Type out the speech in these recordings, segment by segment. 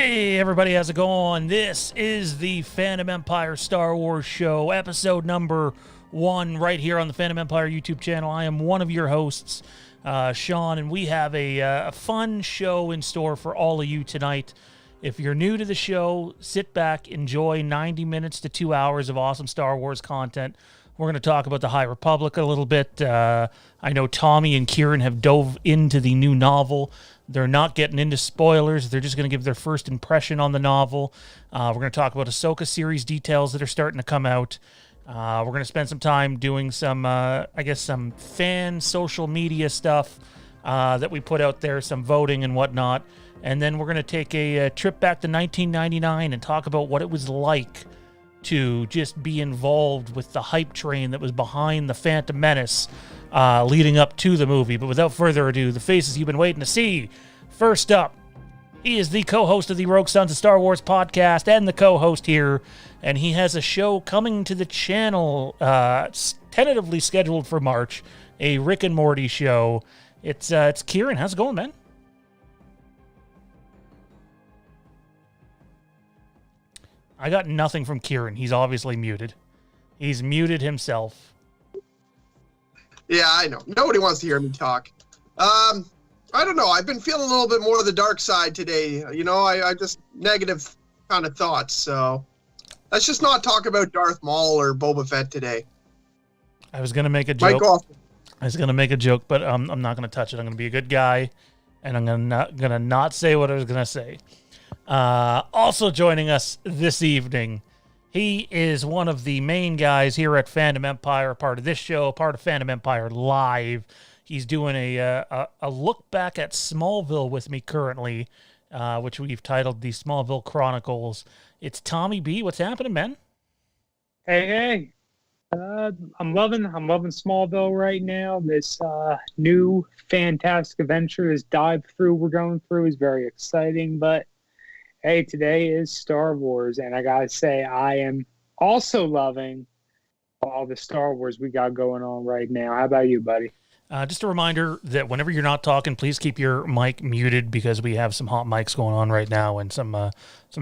Hey everybody, how's it going? This is the Phantom Empire Star Wars show, episode number 1, right here on the Phantom Empire YouTube channel. I am one of your hosts, Sean, and we have a fun show in store for all of you tonight. If you're new to the show, sit back, enjoy 90 minutes to 2 hours of awesome Star Wars content. We're going to talk about the High Republic a little bit. I know Tommy and Kieran have dove into the new novel. They're not getting into spoilers. They're just going to give their first impression on the novel. We're going to talk about Ahsoka Series details that are starting to come out. We're going to spend some time doing some, some fan social media stuff that we put out there, some voting and whatnot. And then we're going to take a trip back to 1999 and talk about what it was like to just be involved with the hype train that was behind the Phantom Menace leading up to the movie. But without further ado, the faces you've been waiting to see. First up, he is the co-host of the Rogue Sons of Star Wars podcast and the co-host here, and he has a show coming to the channel, tentatively scheduled for March, a Rick and Morty show. It's Kieran. How's it going, man? I got nothing from Kieran. He's obviously muted. He's muted himself. Yeah, I know. Nobody wants to hear me talk. I don't know. I've been feeling a little bit more of the dark side today. You know, I just negative kind of thoughts. So let's just not talk about Darth Maul or Boba Fett today. I was going to make a joke. But I'm not going to touch it. I'm going to be a good guy, and I'm going to not say what I was going to say. Also joining us this evening, he is one of the main guys here at Fandom Empire, part of this show, part of Fandom Empire Live. He's doing a look back at Smallville with me currently, which we've titled the Smallville Chronicles. It's Tommy B. What's happening, man? Hey. I'm loving Smallville right now. This new fantastic adventure, this dive through we're going through is very exciting, but hey, today is Star Wars, and I gotta say, I am also loving all the Star Wars we got going on right now. How about you, buddy? Just a reminder that whenever you're not talking, please keep your mic muted because we have some hot mics going on right now and some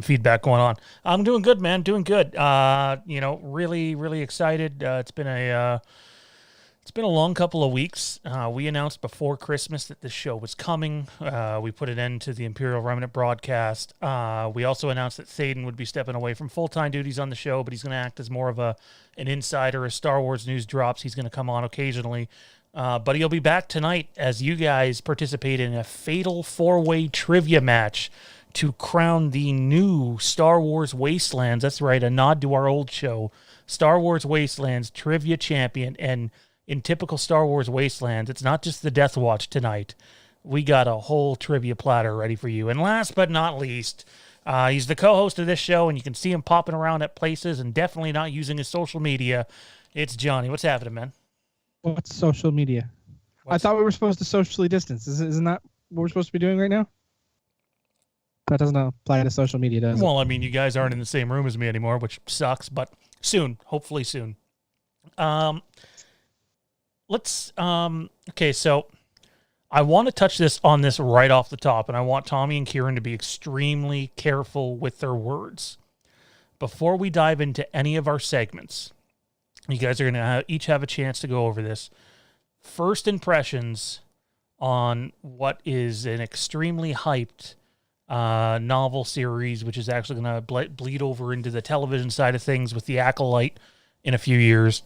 feedback going on. I'm doing good, man. Doing good. Really, really excited. It's been a long couple of weeks. We announced before Christmas that this show was coming. We put an end to the Imperial Remnant broadcast. We also announced that Thaden would be stepping away from full-time duties on the show, but he's going to act as more of an insider as Star Wars news drops. He's going to come on occasionally. But he'll be back tonight as you guys participate in a fatal 4-way trivia match to crown the new Star Wars Wastelands. That's right, a nod to our old show, Star Wars Wastelands Trivia Champion. And in typical Star Wars Wastelands, it's not just the Death Watch tonight. We got a whole trivia platter ready for you. And last but not least, he's the co-host of this show, and you can see him popping around at places and definitely not using his social media. It's Johnny. What's happening, man? What's social media? I thought we were supposed to socially distance. Isn't that what we're supposed to be doing right now? That doesn't apply to social media, does it? Well, I mean, you guys aren't in the same room as me anymore, which sucks, but soon. Hopefully soon. Okay, so I want to touch on this right off the top, and I want Tommy and Kieran to be extremely careful with their words. Before we dive into any of our segments, you guys are going to each have a chance to go over this. First impressions on what is an extremely hyped novel series, which is actually going to bleed over into the television side of things with The Acolyte in a few years.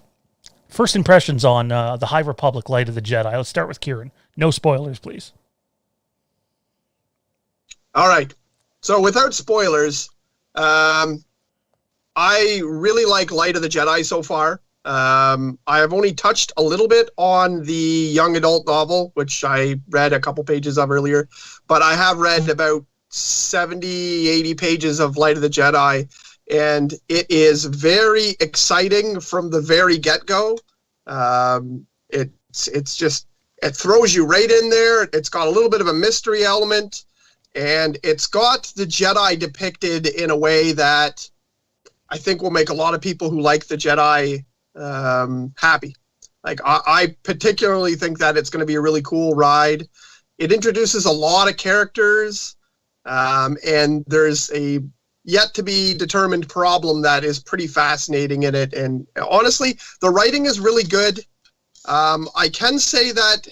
First impressions on the High Republic, Light of the Jedi. Let's start with Kieran. No spoilers, please. All right. So without spoilers, I really like Light of the Jedi so far. I have only touched a little bit on the young adult novel, which I read a couple pages of earlier, but I have read about 70, 80 pages of Light of the Jedi, and it is very exciting from the very get-go. It throws you right in there. It's got a little bit of a mystery element, and it's got the Jedi depicted in a way that I think will make a lot of people who like the Jedi happy. Like, I particularly think that it's going to be a really cool ride. It introduces a lot of characters. And there's a yet to be determined problem that is pretty fascinating in it. And honestly, the writing is really good. I can say that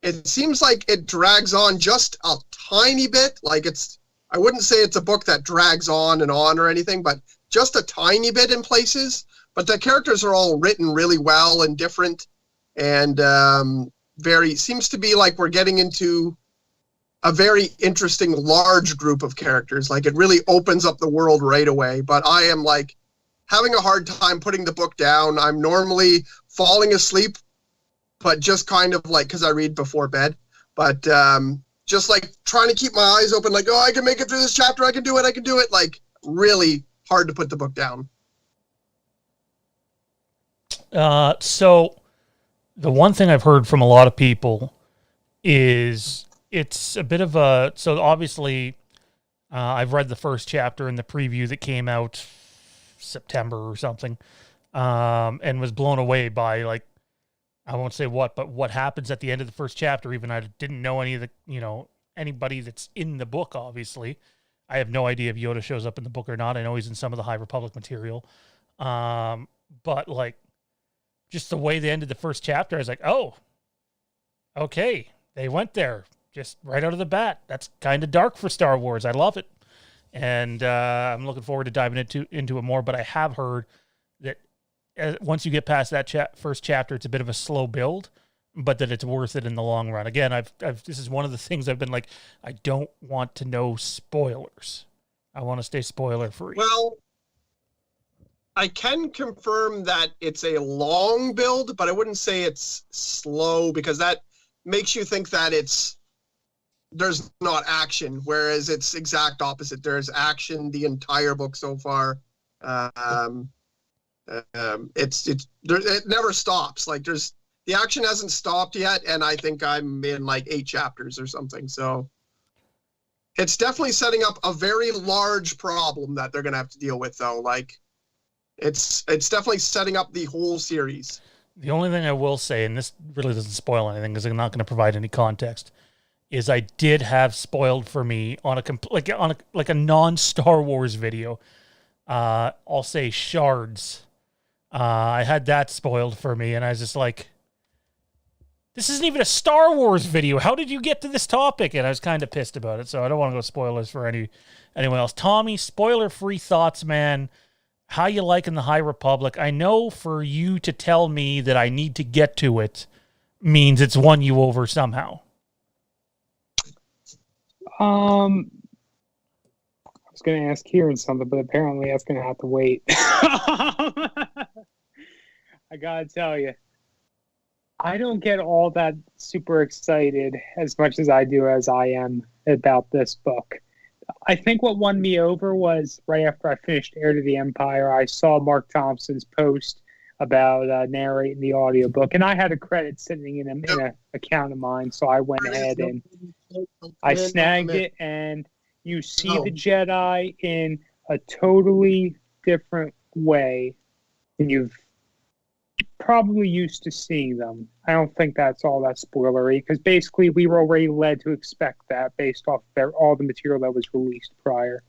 it seems like it drags on just a tiny bit. Like I wouldn't say it's a book that drags on or anything, but just a tiny bit in places. But the characters are all written really well and different, and seems to be like we're getting into a very interesting large group of characters. Like it really opens up the world right away. But I am like having a hard time putting the book down. I'm normally falling asleep, but just kind of like, because I read before bed, but just like trying to keep my eyes open, like, oh, I can make it through this chapter. I can do it. Like really hard to put the book down. So the one thing I've heard from a lot of people is it's a bit of a, so obviously I've read the first chapter in the preview that came out September or something, and was blown away by, like, I won't say what, but what happens at the end of the first chapter. Even I didn't know any of the, anybody that's in the book, obviously. I have no idea if Yoda shows up in the book or not. I know he's in some of the High Republic material. But like, just the way they ended the first chapter, I was like, oh, okay, they went there just right out of the bat. That's kind of dark for Star Wars. I love it. And I'm looking forward to diving into it more. But I have heard that once you get past that first chapter, it's a bit of a slow build, but that it's worth it in the long run. Again, this is one of the things I've been like, I don't want to know spoilers. I want to stay spoiler free. Well, I can confirm that it's a long build, but I wouldn't say it's slow, because that makes you think that there's not action, whereas it's exact opposite. There's action the entire book so far. It never stops. Like the action hasn't stopped yet, and I think I'm in like 8 chapters or something. So it's definitely setting up a very large problem that they're going to have to deal with, though. Like it's definitely setting up the whole series. The only thing I will say, and this really doesn't spoil anything because I'm not going to provide any context, is I did have spoiled for me on a non-Star Wars video. I'll say shards. I had that spoiled for me, and I was just like, this isn't even a Star Wars video. How did you get to this topic? And I was kind of pissed about it, so I don't want to go spoilers for anyone else. Tommy, spoiler-free thoughts, man. How you liking the High Republic? I know for you to tell me that I need to get to it means it's won you over somehow. I was going to ask Kieran something, but apparently that's going to have to wait. I got to tell you, I don't get all that super excited as much as I am about this book. I think what won me over was right after I finished Heir to the Empire, I saw Mark Thompson's post about narrating the audiobook, and I had a credit sitting in an account of mine, so I went ahead and I snagged it, and you see the Jedi in a totally different way than you've probably used to seeing them. I don't think that's all that spoilery, because basically we were already led to expect that based off all the material that was released prior.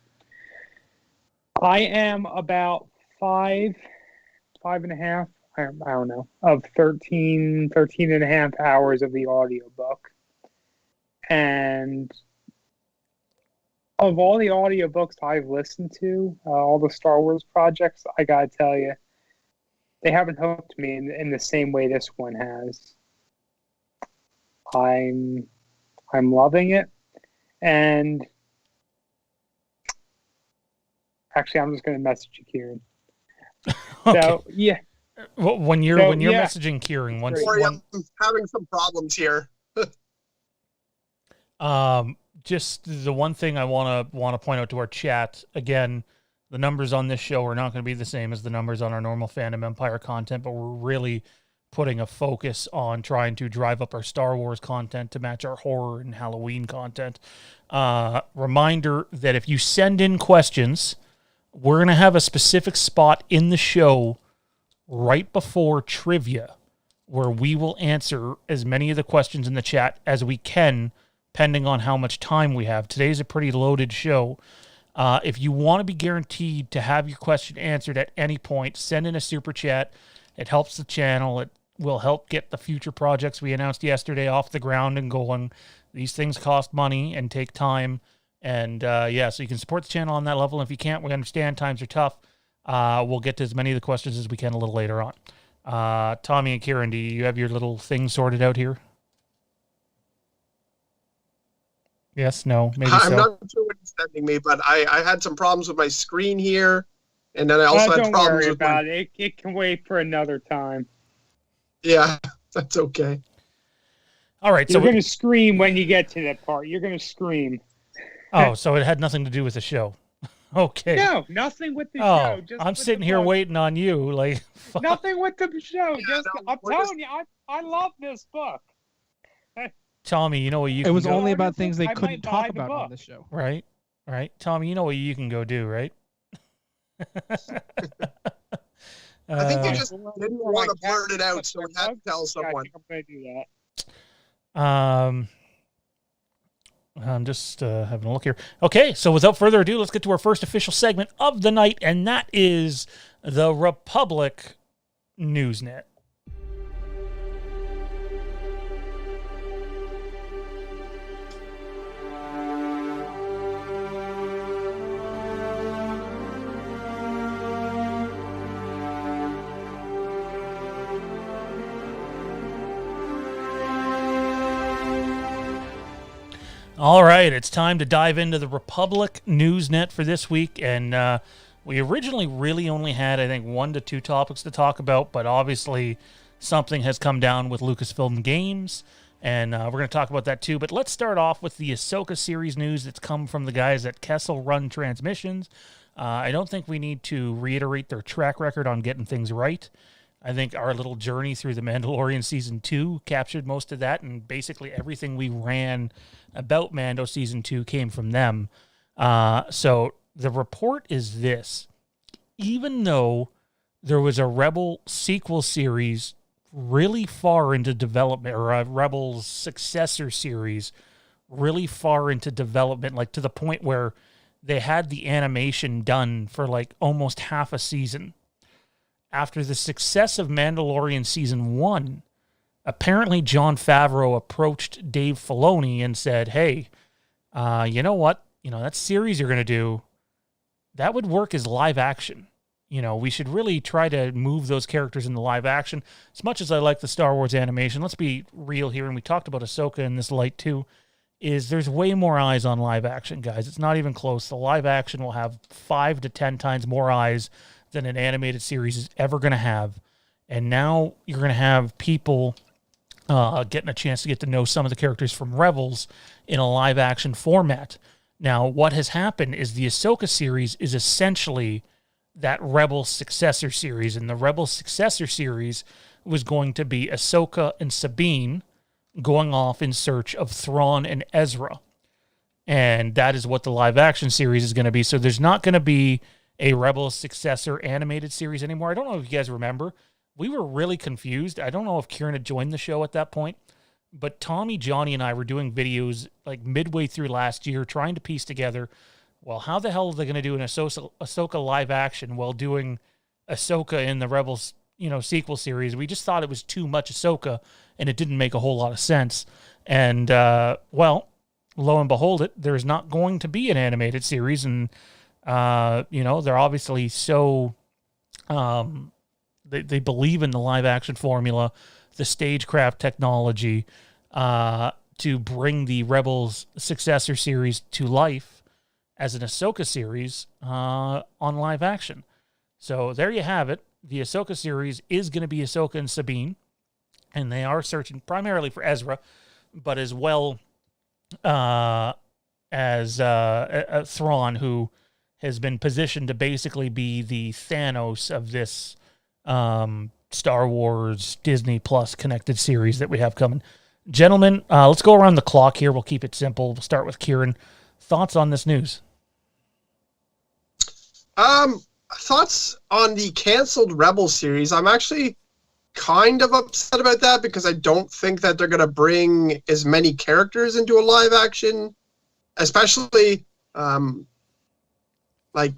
I am about 5.5, I don't know, of 13 and a half hours of the audiobook. And of all the audiobooks I've listened to, all the Star Wars projects, I gotta tell you, they haven't hooked me in the same way this one has. I'm loving it, and actually, I'm just going to message you, Kieran. Okay. So yeah, when you're messaging Kieran, I'm having some problems here. Just the one thing I want to point out to our chat again. The numbers on this show are not going to be the same as the numbers on our normal Fandom Empire content, but we're really putting a focus on trying to drive up our Star Wars content to match our horror and Halloween content. Reminder that if you send in questions, we're going to have a specific spot in the show right before trivia where we will answer as many of the questions in the chat as we can depending on how much time we have. Today's a pretty loaded show. If you want to be guaranteed to have your question answered at any point, send in a super chat. It helps the channel. It will help get the future projects we announced yesterday off the ground and going. These things cost money and take time. And so you can support the channel on that level. And if you can't, we understand times are tough. We'll get to as many of the questions as we can a little later on. Tommy and Kieran, do you have your little thing sorted out here? Yes, no, maybe I'm not sure what he's sending me, but I had some problems with my screen here, and then I also had don't problems worry with about it. It can wait for another time. Yeah, that's okay. All right, You're going to scream when you get to that part. You're going to scream. Oh, so it had nothing to do with the show. Okay. No, nothing with the show. Just I'm sitting here waiting on you. Like, fuck. Nothing with the show. I'm telling you, I love this book. Tommy, you know what you It can was go... only about things they I couldn't might buy talk the about book. on the show. Right. Tommy, you know what you can go do, right? I think you just didn't want to blurt it out, so we had to tell someone. I think I'm going to do that. I'm just having a look here. Okay, so without further ado, let's get to our first official segment of the night, and that is the Republic Newsnet. All right, it's time to dive into the Republic Newsnet for this week, and we originally really only had, I think, 1 to 2 topics to talk about, but obviously something has come down with Lucasfilm Games, and we're going to talk about that too. But let's start off with the Ahsoka Series news that's come from the guys at Kessel Run Transmissions. I don't think we need to reiterate their track record on getting things right. I think our little journey through The Mandalorian Season 2 captured most of that, and basically everything we ran about Mando Season 2 came from them. So the report is this. Even though there was a Rebel sequel series really far into development, or a Rebels successor series really far into development, like to the point where they had the animation done for like almost half a season. After the success of Mandalorian Season 1, apparently Jon Favreau approached Dave Filoni and said, hey, you know what? That series you're going to do, that would work as live action. We should really try to move those characters into live action. As much as I like the Star Wars animation, let's be real here, and we talked about Ahsoka in this light too, is there's way more eyes on live action, guys. It's not even close. The live action will have 5 to 10 times more eyes than an animated series is ever going to have. And now you're going to have people getting a chance to get to know some of the characters from Rebels in a live action format. Now, what has happened is the Ahsoka series is essentially that Rebel successor series, and the Rebel successor series was going to be Ahsoka and Sabine going off in search of Thrawn and Ezra. And that is what the live action series is going to be. So there's not going to be a Rebel successor animated series anymore. I don't know if you guys remember. We were really confused. I don't know if Kieran had joined the show at that point, but Tommy, Johnny, and I were doing videos like midway through last year trying to piece together, well, how the hell are they going to do an Ahsoka live action while doing Ahsoka in the Rebels, sequel series? We just thought it was too much Ahsoka, and it didn't make a whole lot of sense. And, lo and behold, there's not going to be an animated series, and they're obviously so they believe in the live action formula, the stagecraft technology, to bring the Rebels successor series to life as an Ahsoka series on live action. So there you have it. The Ahsoka series is going to be Ahsoka and Sabine, and they are searching primarily for Ezra, but as well as Thrawn, who has been positioned to basically be the Thanos of this Star Wars Disney Plus connected series that we have coming. Gentlemen, let's go around the clock here. We'll keep it simple. We'll start with Kieran. Thoughts on this news? Thoughts on the canceled Rebel series. I'm actually kind of upset about that because I don't think that they're going to bring as many characters into a live action, especially like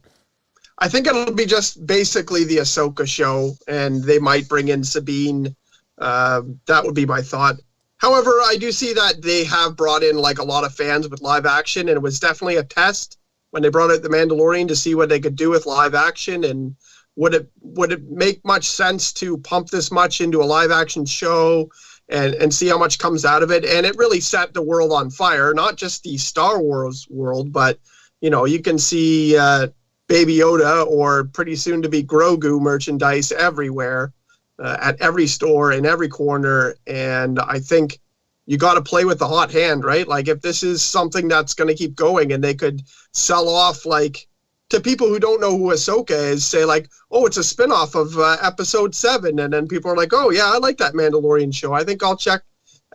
I think it'll be just basically the Ahsoka show, and they might bring in Sabine. That would be my thought. However, I do see that they have brought in like a lot of fans with live action, and it was definitely a test when they brought out The Mandalorian to see what they could do with live action, and would it make much sense to pump this much into a live action show and see how much comes out of it? And it really set the world on fire, not just the Star Wars world, but you can see Baby Yoda or pretty soon to be Grogu merchandise everywhere, at every store, in every corner. And I think you got to play with the hot hand, right? Like if this is something that's going to keep going and they could sell off like to people who don't know who Ahsoka is, say like, oh, it's a spinoff of episode 7. And then people are like, oh yeah, I like that Mandalorian show. I think I'll check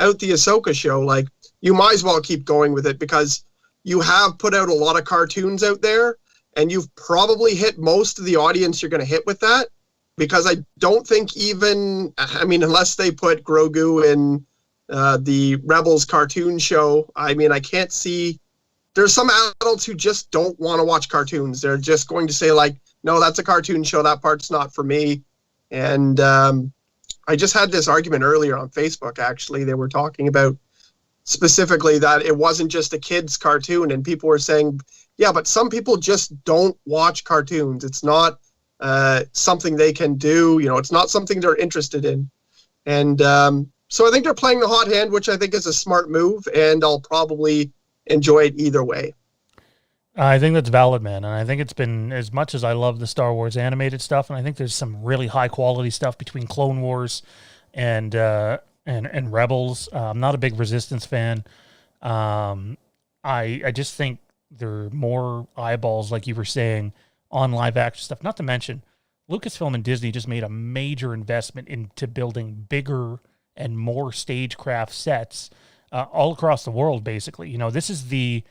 out the Ahsoka show. Like you might as well keep going with it because you have put out a lot of cartoons out there and you've probably hit most of the audience you're going to hit with that, because I don't think unless they put Grogu in the Rebels cartoon show, I can't see. There's some adults who just don't want to watch cartoons. They're just going to say like, no, that's a cartoon show. That part's not for me. And I just had this argument earlier on Facebook, actually. They were talking about specifically that it wasn't just a kid's cartoon, and people were saying, yeah, but some people just don't watch cartoons. It's not something they can do. It's not something they're interested in. And so I think they're playing the hot hand, which I think is a smart move, and I'll probably enjoy it either way. I think that's valid, man. And I think it's been, as much as I love the Star Wars animated stuff, and I think there's some really high quality stuff between Clone Wars and Rebels. I'm not a big Resistance fan. I just think there are more eyeballs, like you were saying, on live action stuff. Not to mention, Lucasfilm and Disney just made a major investment into building bigger and more stagecraft sets all across the world. Basically, this is the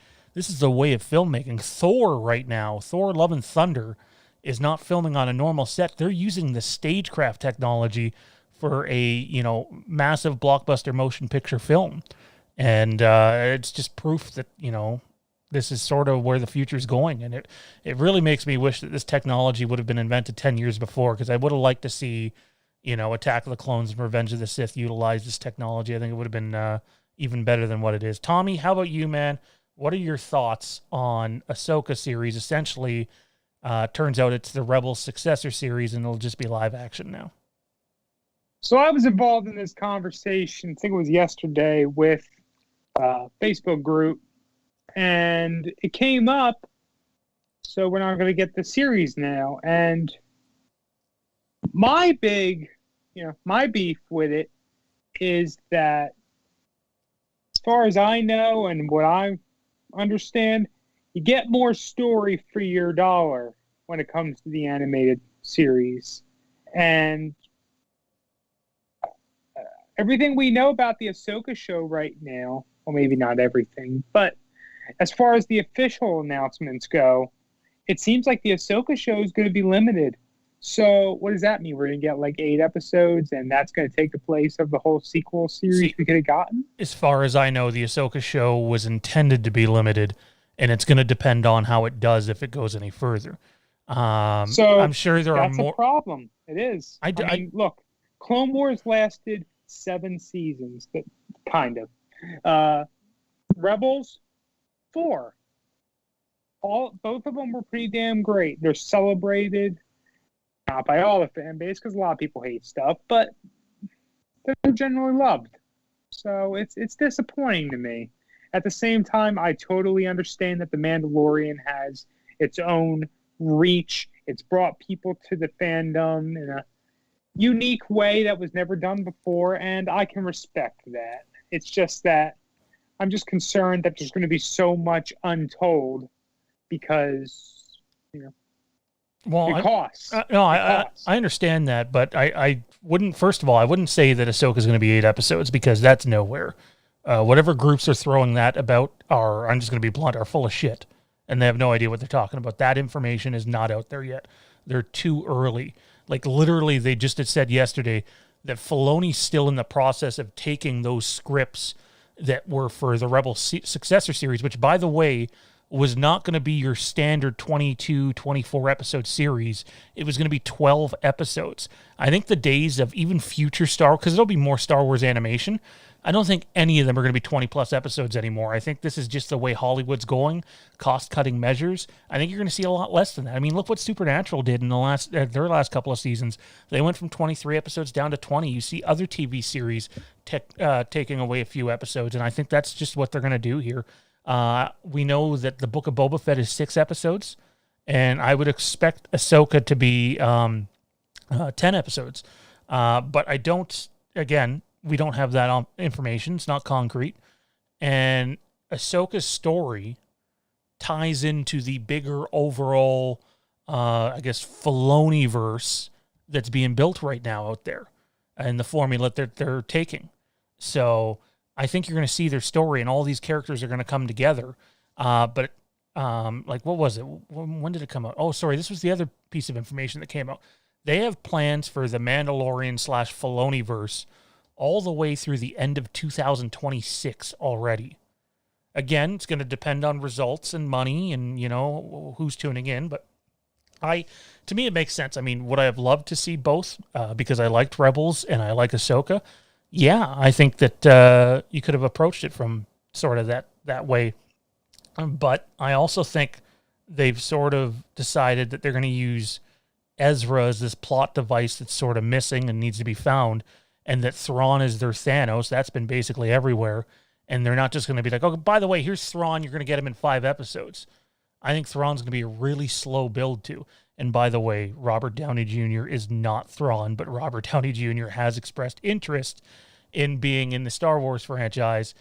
way of filmmaking. Thor right now, Thor: Love and Thunder, is not filming on a normal set. They're using the stagecraft technology for a massive blockbuster motion picture film, and it's just proof that this is sort of where the future is going. And it really makes me wish that this technology would have been invented 10 years before, because I would have liked to see, Attack of the Clones and Revenge of the Sith utilize this technology. I think it would have been even better than what it is. Tommy, how about you, man? What are your thoughts on Ahsoka series? Essentially, turns out it's the Rebels successor series, and it'll just be live action now. So I was involved in this conversation, I think it was yesterday, with a Facebook group, and it came up, so we're not going to get the series now. And my beef with it is that, as far as I know and what I understand, you get more story for your dollar when it comes to the animated series. And everything we know about the Ahsoka show right now, well, maybe not everything, but as far as the official announcements go, it seems like the Ahsoka show is going to be limited. So what does that mean? We're going to get like 8 episodes, and that's going to take the place of the whole sequel series we could have gotten? As far as I know, the Ahsoka show was intended to be limited, and it's going to depend on how it does if it goes any further. So I'm sure there are more. That's a problem. It is. I mean, look, Clone Wars lasted 7 seasons, kind of. Rebels, 4. Both of them were pretty damn great. They're celebrated, not by all the fan base, because a lot of people hate stuff, but they're generally loved. So it's disappointing to me. At the same time, I totally understand that The Mandalorian has its own reach. It's brought people to the fandom in a unique way that was never done before, and I can respect that. It's just that I'm just concerned that there's going to be so much untold because, well, it costs. I understand that, but I wouldn't, first of all, I wouldn't say that Ahsoka is going to be 8 episodes, because that's nowhere. Whatever groups are throwing that about are, I'm just going to be blunt, are full of shit, and they have no idea what they're talking about. That information is not out there yet. They're too early. Like, literally, they just had said yesterday that Filoni's still in the process of taking those scripts that were for the Rebel successor series, which, by the way, was not going to be your standard 22, 24 episode series. It was going to be 12 episodes. I think the days of even future because there'll be more Star Wars animation, I don't think any of them are going to be 20 plus episodes anymore. I think this is just the way Hollywood's going, cost-cutting measures. I think you're going to see a lot less than that. I mean, look what Supernatural did in their last couple of seasons. They went from 23 episodes down to 20. You see other TV series taking away a few episodes, and I think that's just what they're going to do here. We know that the Book of Boba Fett is 6 episodes, and I would expect Ahsoka to be 10 episodes. But I don't, again, we don't have that information. It's not concrete. And Ahsoka's story ties into the bigger overall, I guess, Filoni-verse that's being built right now out there and the formula that they're taking. So I think you're going to see their story and all these characters are going to come together. But what was it? When did it come out? Oh, sorry. This was the other piece of information that came out. They have plans for the Mandalorian / Filoni-verse all the way through the end of 2026 already. Again, it's going to depend on results and money and, who's tuning in. But to me, it makes sense. I mean, would I have loved to see both because I liked Rebels and I like Ahsoka? Yeah, I think that you could have approached it from sort of that way. But I also think they've sort of decided that they're going to use Ezra as this plot device that's sort of missing and needs to be found, and that Thrawn is their Thanos. That's been basically everywhere. And they're not just going to be like, oh, by the way, here's Thrawn. You're going to get him in 5 episodes. I think Thrawn's going to be a really slow build too. And by the way, Robert Downey Jr. is not Thrawn, but Robert Downey Jr. has expressed interest in being in the Star Wars franchise,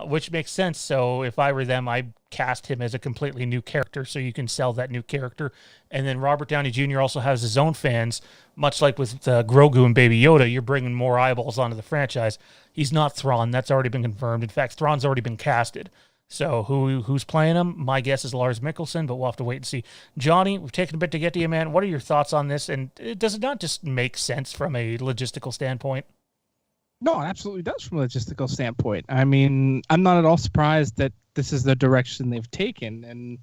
which makes sense. So if I were them, I'd cast him as a completely new character so you can sell that new character. And then Robert Downey Jr. also has his own fans, much like with Grogu and Baby Yoda. You're bringing more eyeballs onto the franchise. He's not Thrawn. That's already been confirmed. In fact, Thrawn's already been casted. So who's playing him? My guess is Lars Mikkelsen, but we'll have to wait and see. Johnny, we've taken a bit to get to you, man. What are your thoughts on this? And does it not just make sense from a logistical standpoint? No, it absolutely does from a logistical standpoint. I mean, I'm not at all surprised that this is the direction they've taken. And,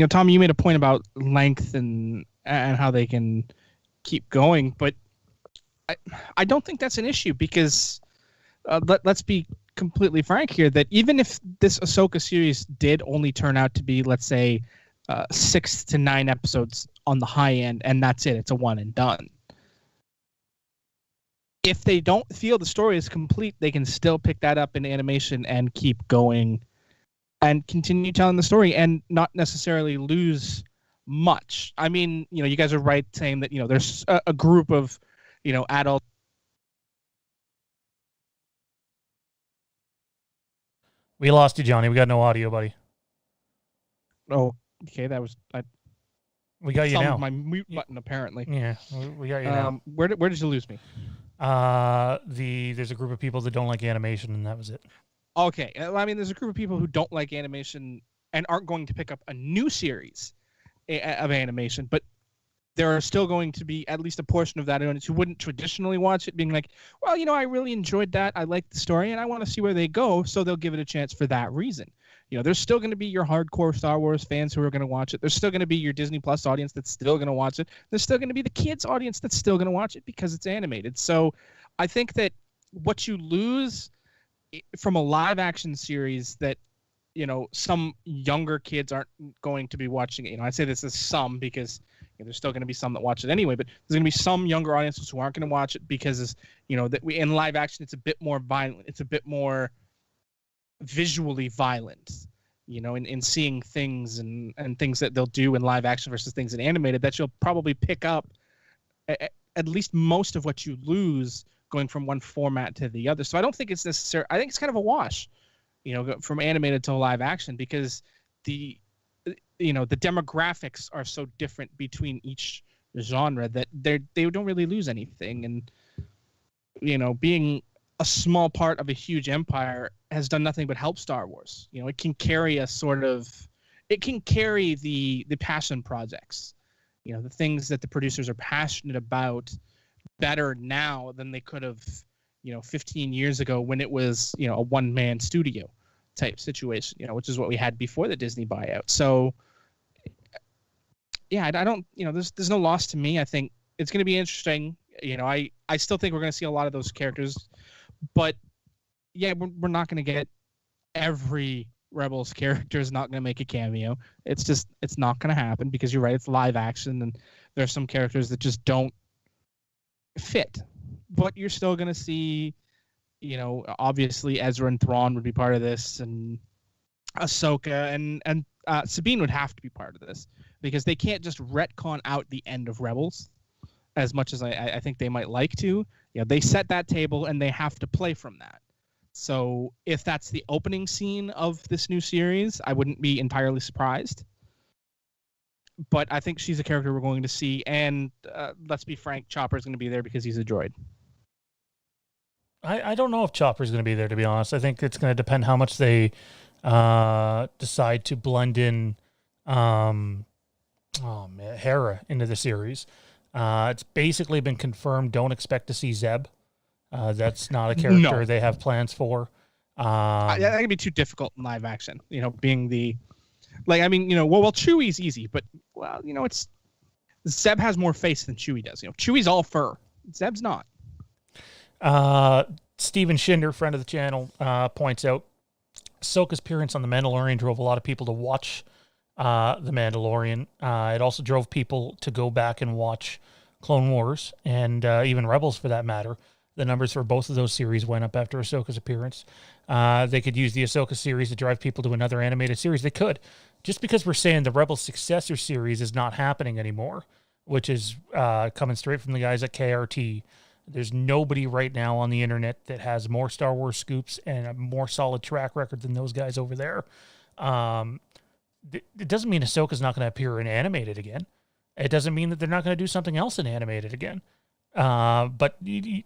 Tom, you made a point about length and how they can keep going. But I don't think that's an issue because let's be completely frank here, that even if this Ahsoka series did only turn out to be, let's say, 6 to 9 episodes on the high end, and that's it, it's a one and done. If they don't feel the story is complete, they can still pick that up in animation and keep going and continue telling the story and not necessarily lose much. I mean, you guys are right saying that, there's a group of, adult. We lost you, Johnny. We got no audio, buddy. Oh, okay. That was... we got you now. My mute button, apparently. Yeah, we got you now. Where did you lose me? There's a group of people that don't like animation, and that was it. Okay. I mean, there's a group of people who don't like animation and aren't going to pick up a new series of animation, but there are still going to be at least a portion of that audience who wouldn't traditionally watch it, being like, well, I really enjoyed that. I like the story, and I want to see where they go, so they'll give it a chance for that reason. There's still going to be your hardcore Star Wars fans who are going to watch it. There's still going to be your Disney Plus audience that's still going to watch it. There's still going to be the kids audience that's still going to watch it because it's animated. So I think that what you lose from a live action series that, some younger kids aren't going to be watching it. I say this as some because there's still going to be some that watch it anyway, but there's going to be some younger audiences who aren't going to watch it because, in live action, it's a bit more violent. It's a bit more visually violent, in seeing things and things that they'll do in live action versus things in animated, that you'll probably pick up at least most of what you lose going from one format to the other. So I don't think it's necessary. I think it's kind of a wash, from animated to live action, because the demographics are so different between each genre that they don't really lose anything. And, being a small part of a huge empire has done nothing but help Star Wars. It can carry the passion projects, the things that the producers are passionate about better now than they could have, 15 years ago when it was, a one-man studio type situation, which is what we had before the Disney buyout. So, yeah, I don't, there's no loss to me. I think it's going to be interesting. I still think we're going to see a lot of those characters, but yeah, we're not going to get every Rebels character is not going to make a cameo. It's not going to happen because you're right. It's live action and there's some characters that just don't fit, but you're still going to see, obviously Ezra and Thrawn would be part of this, and Ahsoka and Sabine would have to be part of this because they can't just retcon out the end of Rebels as much as I think they might like to. They set that table and they have to play from that. So if that's the opening scene of this new series, I wouldn't be entirely surprised. But I think she's a character we're going to see, and let's be frank, Chopper's going to be there because he's a droid. I don't know if Chopper's going to be there, to be honest. I think it's going to depend how much they decide to blend in Hera into the series. It's basically been confirmed. Don't expect to see Zeb. That's not a character they have plans for. That could be too difficult in live action. Being the, well, Chewie's easy, but it's Zeb has more face than Chewie does. Chewie's all fur. Zeb's not. Steven Shinder, friend of the channel, points out Ahsoka's appearance on The Mandalorian drove a lot of people to watch The Mandalorian. It also drove people to go back and watch Clone Wars and even Rebels for that matter. The numbers for both of those series went up after Ahsoka's appearance. They could use the Ahsoka series to drive people to another animated series. They could. Just because we're saying the Rebels successor series is not happening anymore, which is coming straight from the guys at KRT. There's nobody right now on the internet that has more Star Wars scoops and a more solid track record than those guys over there. It doesn't mean Ahsoka's not going to appear in animated again. It doesn't mean that they're not going to do something else in animated again. But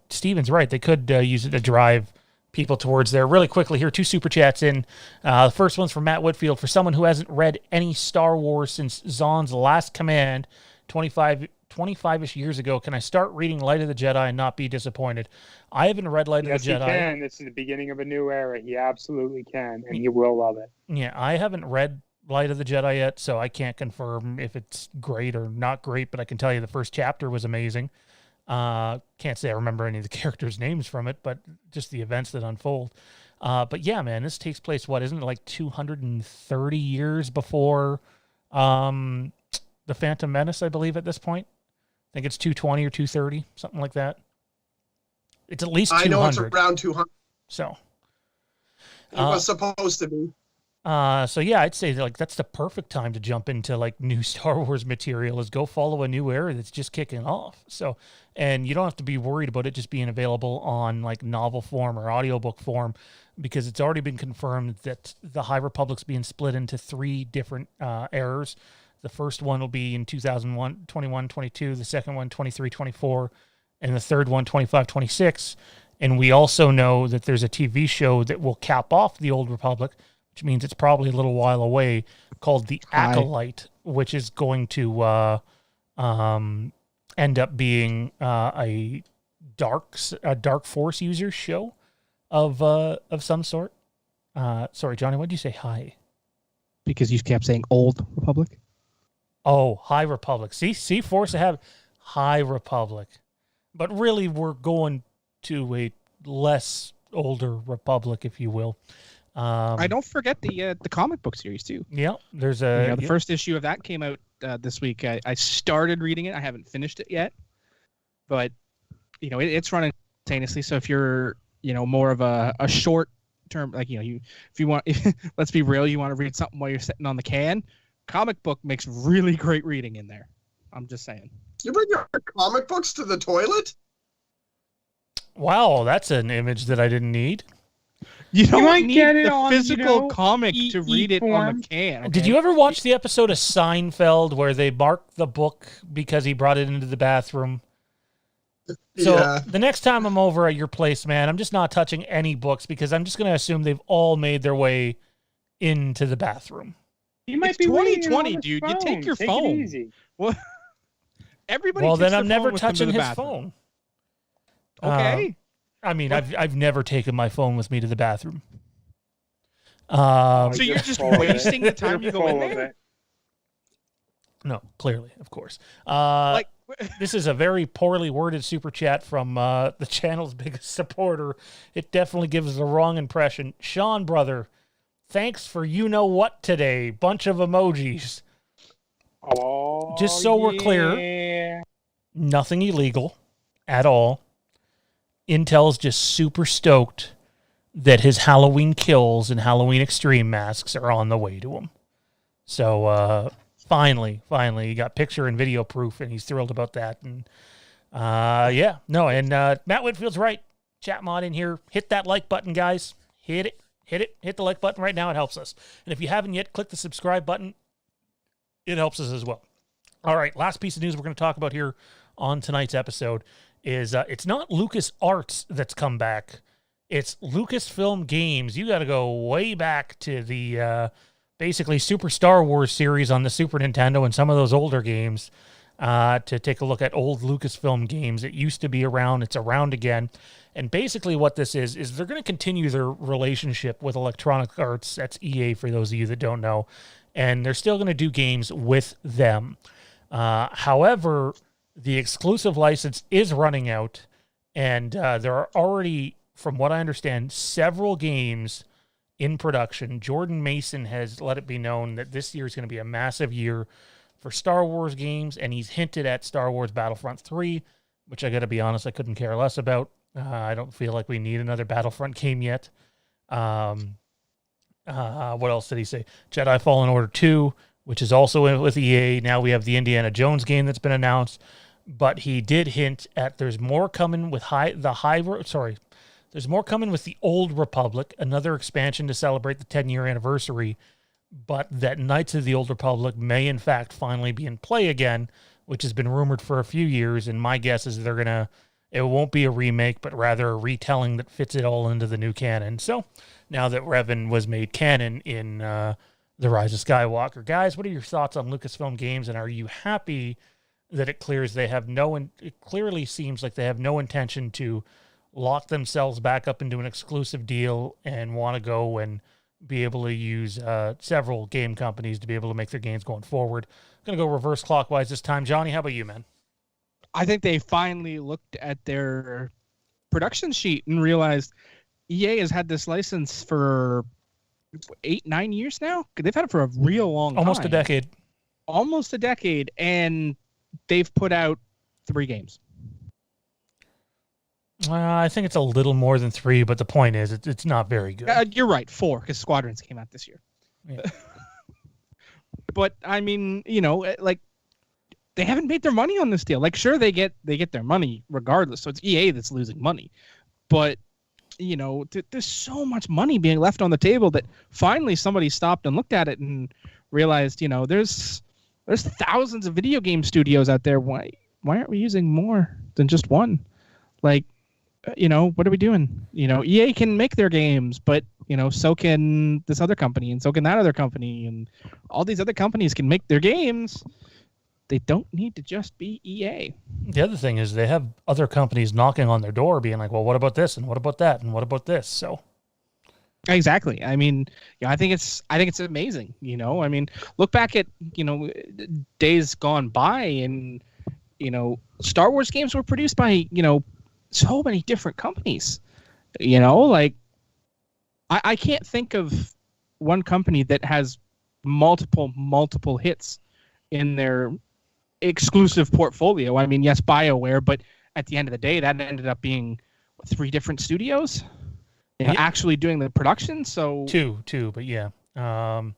Steven's right. They could use it to drive people towards there. Really quickly here, 2 super chats in. The first one's from Matt Whitfield. For someone who hasn't read any Star Wars since Zahn's Last Command 25-ish years ago, can I start reading Light of the Jedi and not be disappointed? I haven't read Light of the Jedi. Yes, he can. This is the beginning of a new era. He absolutely can, and he will love it. Yeah, I haven't read Light of the Jedi yet, so I can't confirm if it's great or not great, but I can tell you the first chapter was amazing. Can't say I remember any of the characters' names from it, but just the events that unfold. But yeah, man, this takes place, isn't it like 230 years before the Phantom Menace, I believe, at this point? I think it's 220 or 230, something like that. It's at least 200. I know it's around 200. So. It was supposed to be. So yeah, I'd say that's the perfect time to jump into new Star Wars material, is go follow a new era that's just kicking off. So, and you don't have to be worried about it just being available on novel form or audiobook form, because it's already been confirmed that the High Republic's being split into 3 different eras. The first one will be in 2001, 21, 22, the second one 23, 24, and the third one 25, 26. And we also know that there's a TV show that will cap off the Old Republic, which means it's probably a little while away, called The Acolyte, which is going to end up being a dark force user show of some sort. Sorry, Johnny, what did you say? Hi. Because you kept saying Old Republic. Oh, High Republic. See, Force to have High Republic, but really we're going to a less older Republic, if you will. I don't forget the comic book series too. Yeah, there's the first issue of that came out this week. I started reading it. I haven't finished it yet, but it's running simultaneously. So if you're more of a short term, if you want, let's be real, you want to read something while you're sitting on the can. Comic book makes really great reading in there. I'm just saying. You bring your comic books to the toilet? Wow, that's an image that I didn't need. You don't might need get it the on, physical comic to read it on the can. Okay? Did you ever watch the episode of Seinfeld where they marked the book because he brought it into the bathroom? So the next time I'm over at your place, man, I'm just not touching any books because I'm just going to assume they've all made their way into the bathroom. You might it's be 2020, dude. Phone. You take your Take phone. It easy. Well, everybody. Well, takes then I'm their never phone with them to touching the his bathroom. phone. Okay. I mean, I've never taken my phone with me to the bathroom. So you're just full of it. wasting the time you You're go in full of there? it. No, clearly, of course. Like, This is a very poorly worded super chat from the channel's biggest supporter. It definitely gives the wrong impression. Sean, brother, thanks for you-know-what today. Bunch of emojis. Oh, Just so we're clear, yeah. nothing illegal at all. Intel's just super stoked that his Halloween Kills and Halloween Extreme masks are on the way to him. So, finally, he got picture and video proof, and he's thrilled about that. And Matt Whitfield's right. Chat mod in here. Hit that like button, guys. Hit it. Hit the like button right now. It helps us. And if you haven't yet, click the subscribe button. It helps us as well. All right, last piece of news we're going to talk about here on tonight's episode is it's not LucasArts that's come back. It's Lucasfilm Games. You got to go way back to the basically Super Star Wars series on the Super Nintendo and some of those older games to take a look at old Lucasfilm games. It used to be around. It's around again. And basically what this is they're going to continue their relationship with Electronic Arts. That's EA for those of you that don't know. And they're still going to do games with them. However, the exclusive license is running out. And there are already, from what I understand, several games in production. Jordan Mason has let it be known that this year is going to be a massive year for Star Wars games, and he's hinted at Star Wars Battlefront 3, which I got to be honest, I couldn't care less about. I don't feel like we need another Battlefront game yet. What else did he say? Jedi Fallen Order 2, which is also with EA. Now we have the Indiana Jones game that's been announced, but he did hint at there's more coming with There's more coming with the Old Republic, another expansion to celebrate the 10-year anniversary, but that Knights of the Old Republic may in fact finally be in play again, which has been rumored for a few years, and my guess is it won't be a remake, but rather a retelling that fits it all into the new canon. So now that Revan was made canon in The Rise of Skywalker. Guys, what are your thoughts on Lucasfilm Games, and are you happy that it clearly seems like they have no intention to lock themselves back up into an exclusive deal and want to go and be able to use several game companies to be able to make their games going forward? I'm going to go reverse clockwise this time. Johnny, how about you, man? I think they finally looked at their production sheet and realized EA has had this license for 8-9 years now. They've had it for a real long time. Almost a decade. And they've put out 3 games. I think it's a little more than 3, but the point is it's not very good. You're right, 4, because Squadrons came out this year. Yeah. But I mean, like, they haven't made their money on this deal. Like, sure, they get their money regardless. So it's EA that's losing money. But there's so much money being left on the table that finally somebody stopped and looked at it and realized, there's thousands of video game studios out there. Why aren't we using more than just one? Like, what are we doing? EA can make their games, but so can this other company, and so can that other company, and all these other companies can make their games. They don't need to just be EA. The other thing is they have other companies knocking on their door being like, well, what about this? And what about that? And what about this? So. Exactly. I mean, I think it's amazing. I mean, look back at, days gone by, and, Star Wars games were produced by, so many different companies, like I can't think of one company that has multiple hits in their exclusive portfolio. I mean, yes, BioWare, but at the end of the day, that ended up being 3 different studios actually doing the production. So two, but yeah. The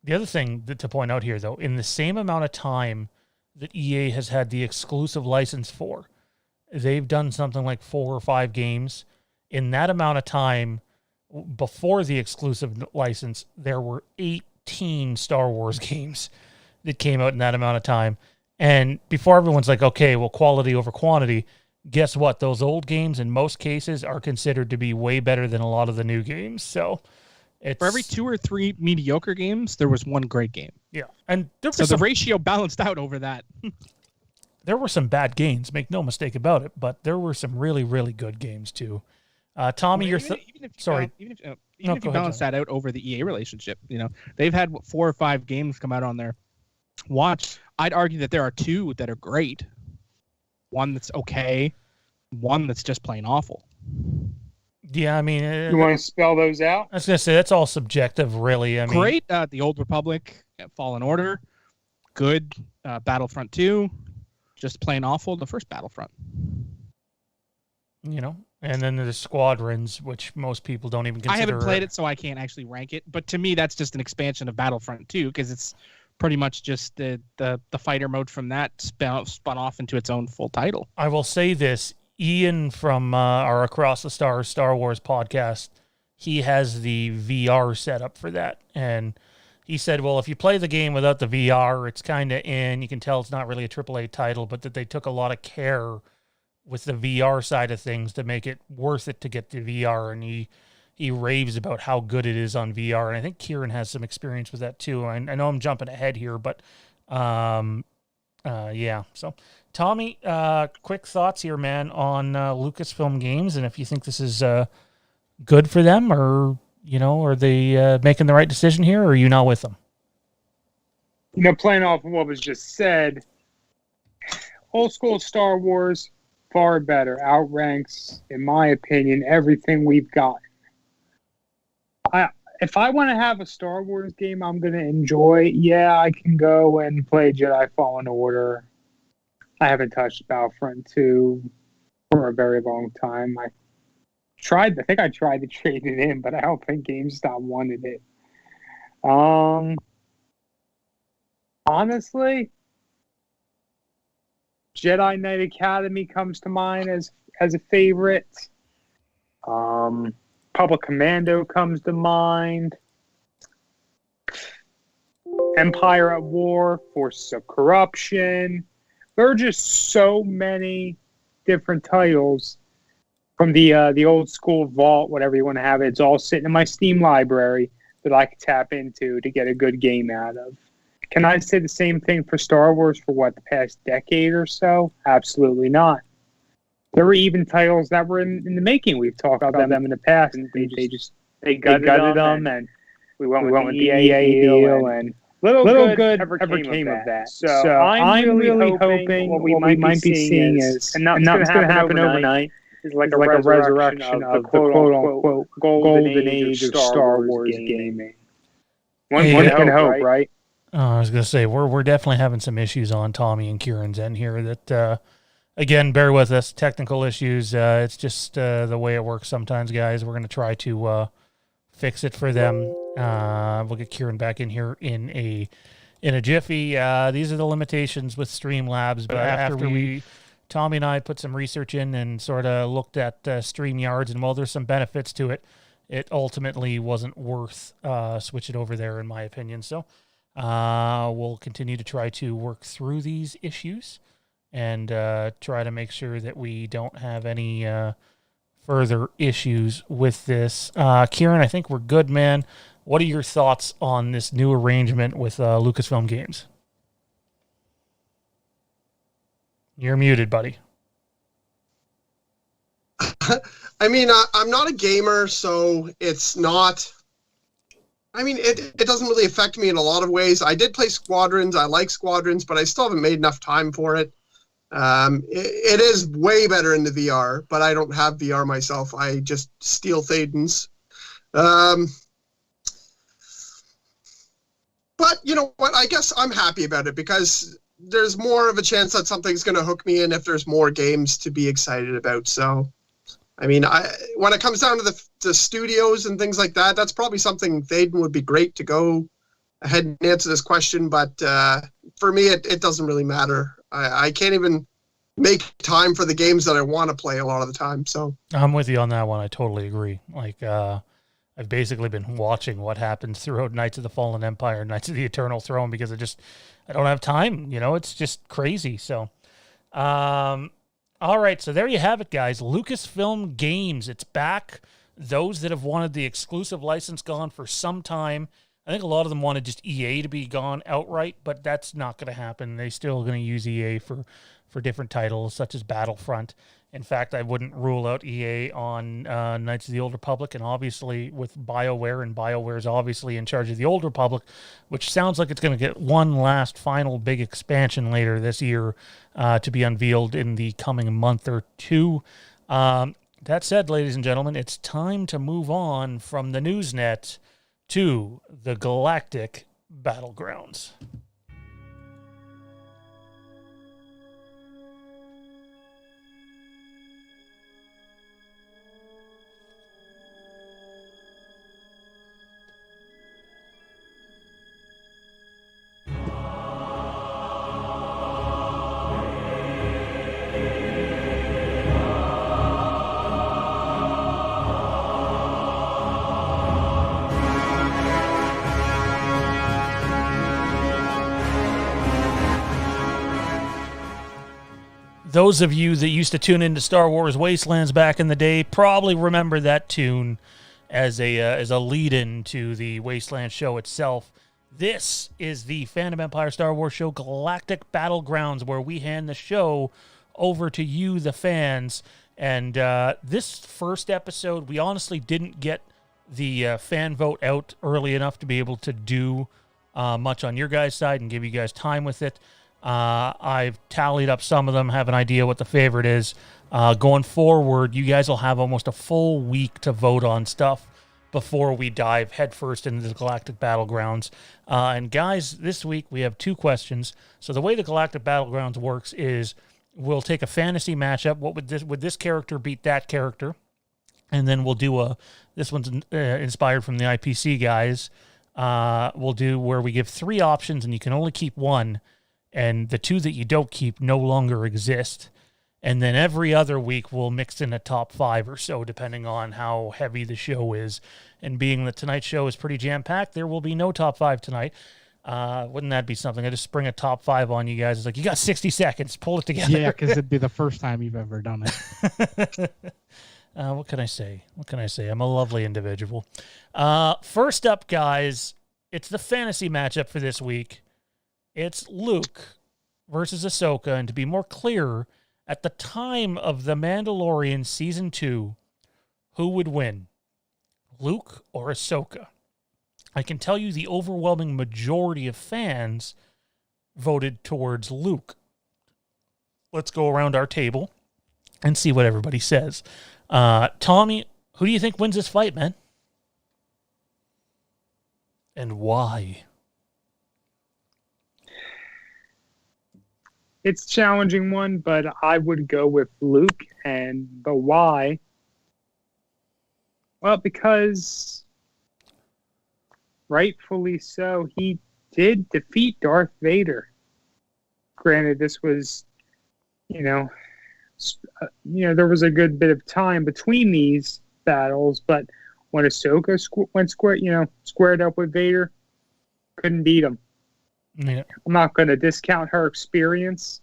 other thing to point out here, though, in the same amount of time that EA has had the exclusive license for, they've done something like 4 or 5 games. In that amount of time, before the exclusive license, there were 18 Star Wars games that came out in that amount of time. And before everyone's like, okay, well, quality over quantity, guess what? Those old games, in most cases, are considered to be way better than a lot of the new games. So for every 2 or 3 mediocre games, there was 1 great game. Yeah. And so the ratio balanced out over that. there were some bad games, make no mistake about it, but there were some really, really good games too. Tommy, Even if you balance that out over the EA relationship, they've had 4 or 5 games come out on their watch. I'd argue that there are 2 that are great, one that's okay, one that's just plain awful. Yeah, I mean, you want to spell those out? I was gonna say that's all subjective, really. I mean, great, The Old Republic, Fallen Order, good, Battlefront 2, just plain awful, the first Battlefront. And then there's Squadrons, which most people don't even consider. I haven't played it, so I can't actually rank it. But to me, that's just an expansion of Battlefront 2, because it's pretty much just the fighter mode from that spun off into its own full title. I will say this. Ian from our Across the Stars Star Wars podcast, he has the VR setup for that. And he said, well, if you play the game without the VR, it's kind of you can tell it's not really a AAA title, but that they took a lot of care with the VR side of things to make it worth it to get the VR. And he raves about how good it is on VR. And I think Kieran has some experience with that too. I know I'm jumping ahead here, but yeah. So Tommy, quick thoughts here, man, on Lucasfilm Games, and if you think this is good for them, or are they making the right decision here, or are you not with them? Playing off of what was just said, old school Star Wars, far better, outranks, in my opinion, everything we've gotten. If I want to have a Star Wars game I'm going to enjoy, yeah, I can go and play Jedi Fallen Order. I haven't touched Battlefront 2 for a very long time. I think I tried to trade it in, but I don't think GameStop wanted it. Honestly, Jedi Knight Academy comes to mind as a favorite. Public Commando comes to mind. Empire at War, Forces of Corruption. There are just so many different titles from the old school vault, whatever you want to have it. It's all sitting in my Steam library that I can tap into to get a good game out of. Can I say the same thing for Star Wars for the past decade or so? Absolutely not. There were even titles that were in the making. We've talked about them in the past, and they gutted them, and we went with the EA deal, and little good ever came of that. So I'm really hoping what we might be seeing is, and nothing's going to happen overnight, is like a resurrection of the quote-unquote golden age of Star Wars gaming. One can hope, right? I was going to say, we're definitely having some issues on Tommy and Kieran's end here that, again, bear with us, technical issues. It's just the way it works sometimes, guys. We're going to try to fix it for them. We'll get Kieran back in here in a jiffy. These are the limitations with Streamlabs, but after Tommy and I put some research in and sort of looked at StreamYards, and while there's some benefits to it, it ultimately wasn't worth switching over there, in my opinion. So we'll continue to try to work through these issues and try to make sure that we don't have any further issues with this. Kieran, I think we're good, man. What are your thoughts on this new arrangement with Lucasfilm Games? You're muted, buddy. I mean, I'm not a gamer, so it's not... I mean, it doesn't really affect me in a lot of ways. I did play Squadrons. I like Squadrons, but I still haven't made enough time for it. It is way better in the VR, but I don't have VR myself. I just steal Thaden's. But you know what? I guess I'm happy about it because there's more of a chance that something's going to hook me in if there's more games to be excited about. So, I mean, when it comes down to the studios and things like that, that's probably something Thaden would be great to go ahead and answer this question. But for me, it doesn't really matter. I can't even make time for the games that I want to play a lot of the time. So I'm with you on that one. I totally agree. Like, I've basically been watching what happens throughout Knights of the Fallen Empire, Knights of the Eternal Throne, because I don't have time. It's just crazy. So, all right. So there you have it, guys. Lucasfilm Games. It's back. Those that have wanted the exclusive license gone for some time, I think a lot of them wanted just EA to be gone outright, but that's not going to happen. They're still going to use EA for different titles, such as Battlefront. In fact, I wouldn't rule out EA on Knights of the Old Republic, and obviously with BioWare, and BioWare is obviously in charge of the Old Republic, which sounds like it's going to get one last final big expansion later this year to be unveiled in the coming month or two. That said, ladies and gentlemen, it's time to move on from the Newsnet to the Galactic Battlegrounds. Those of you that used to tune into Star Wars Wastelands back in the day probably remember that tune as a lead-in to the Wasteland show itself. This is the Fandom Empire Star Wars show Galactic Battlegrounds, where we hand the show over to you, the fans. And this first episode, we honestly didn't get the fan vote out early enough to be able to do much on your guys' side and give you guys time with it. I've tallied up some of them, have an idea what the favorite is. Going forward, you guys will have almost a full week to vote on stuff before we dive headfirst into the Galactic Battlegrounds. And guys, this week we have 2 questions. So the way the Galactic Battlegrounds works is we'll take a fantasy matchup. What would this character beat that character? And then we'll do this one's inspired from the IPC guys. We'll do where we give 3 options and you can only keep one. And the 2 that you don't keep no longer exist. And then every other week we'll mix in a top 5 or so, depending on how heavy the show is. And being that tonight's show is pretty jam-packed, there will be no top 5 tonight. Wouldn't that be something? I just spring a top 5 on you guys. It's like, you got 60 seconds. Pull it together. Yeah, because it'd be the first time you've ever done it. What can I say? I'm a lovely individual. First up, guys, it's the fantasy matchup for this week. It's Luke versus Ahsoka, and to be more clear, at the time of The Mandalorian Season 2, who would win, Luke or Ahsoka? I can tell you the overwhelming majority of fans voted towards Luke. Let's go around our table and see what everybody says. Tommy, who do you think wins this fight, man? And why? It's a challenging one, but I would go with Luke. And the why? Well, because rightfully so, he did defeat Darth Vader. Granted, this was, there was a good bit of time between these battles, but when Ahsoka squared up with Vader, couldn't beat him. Yeah. I'm not going to discount her experience.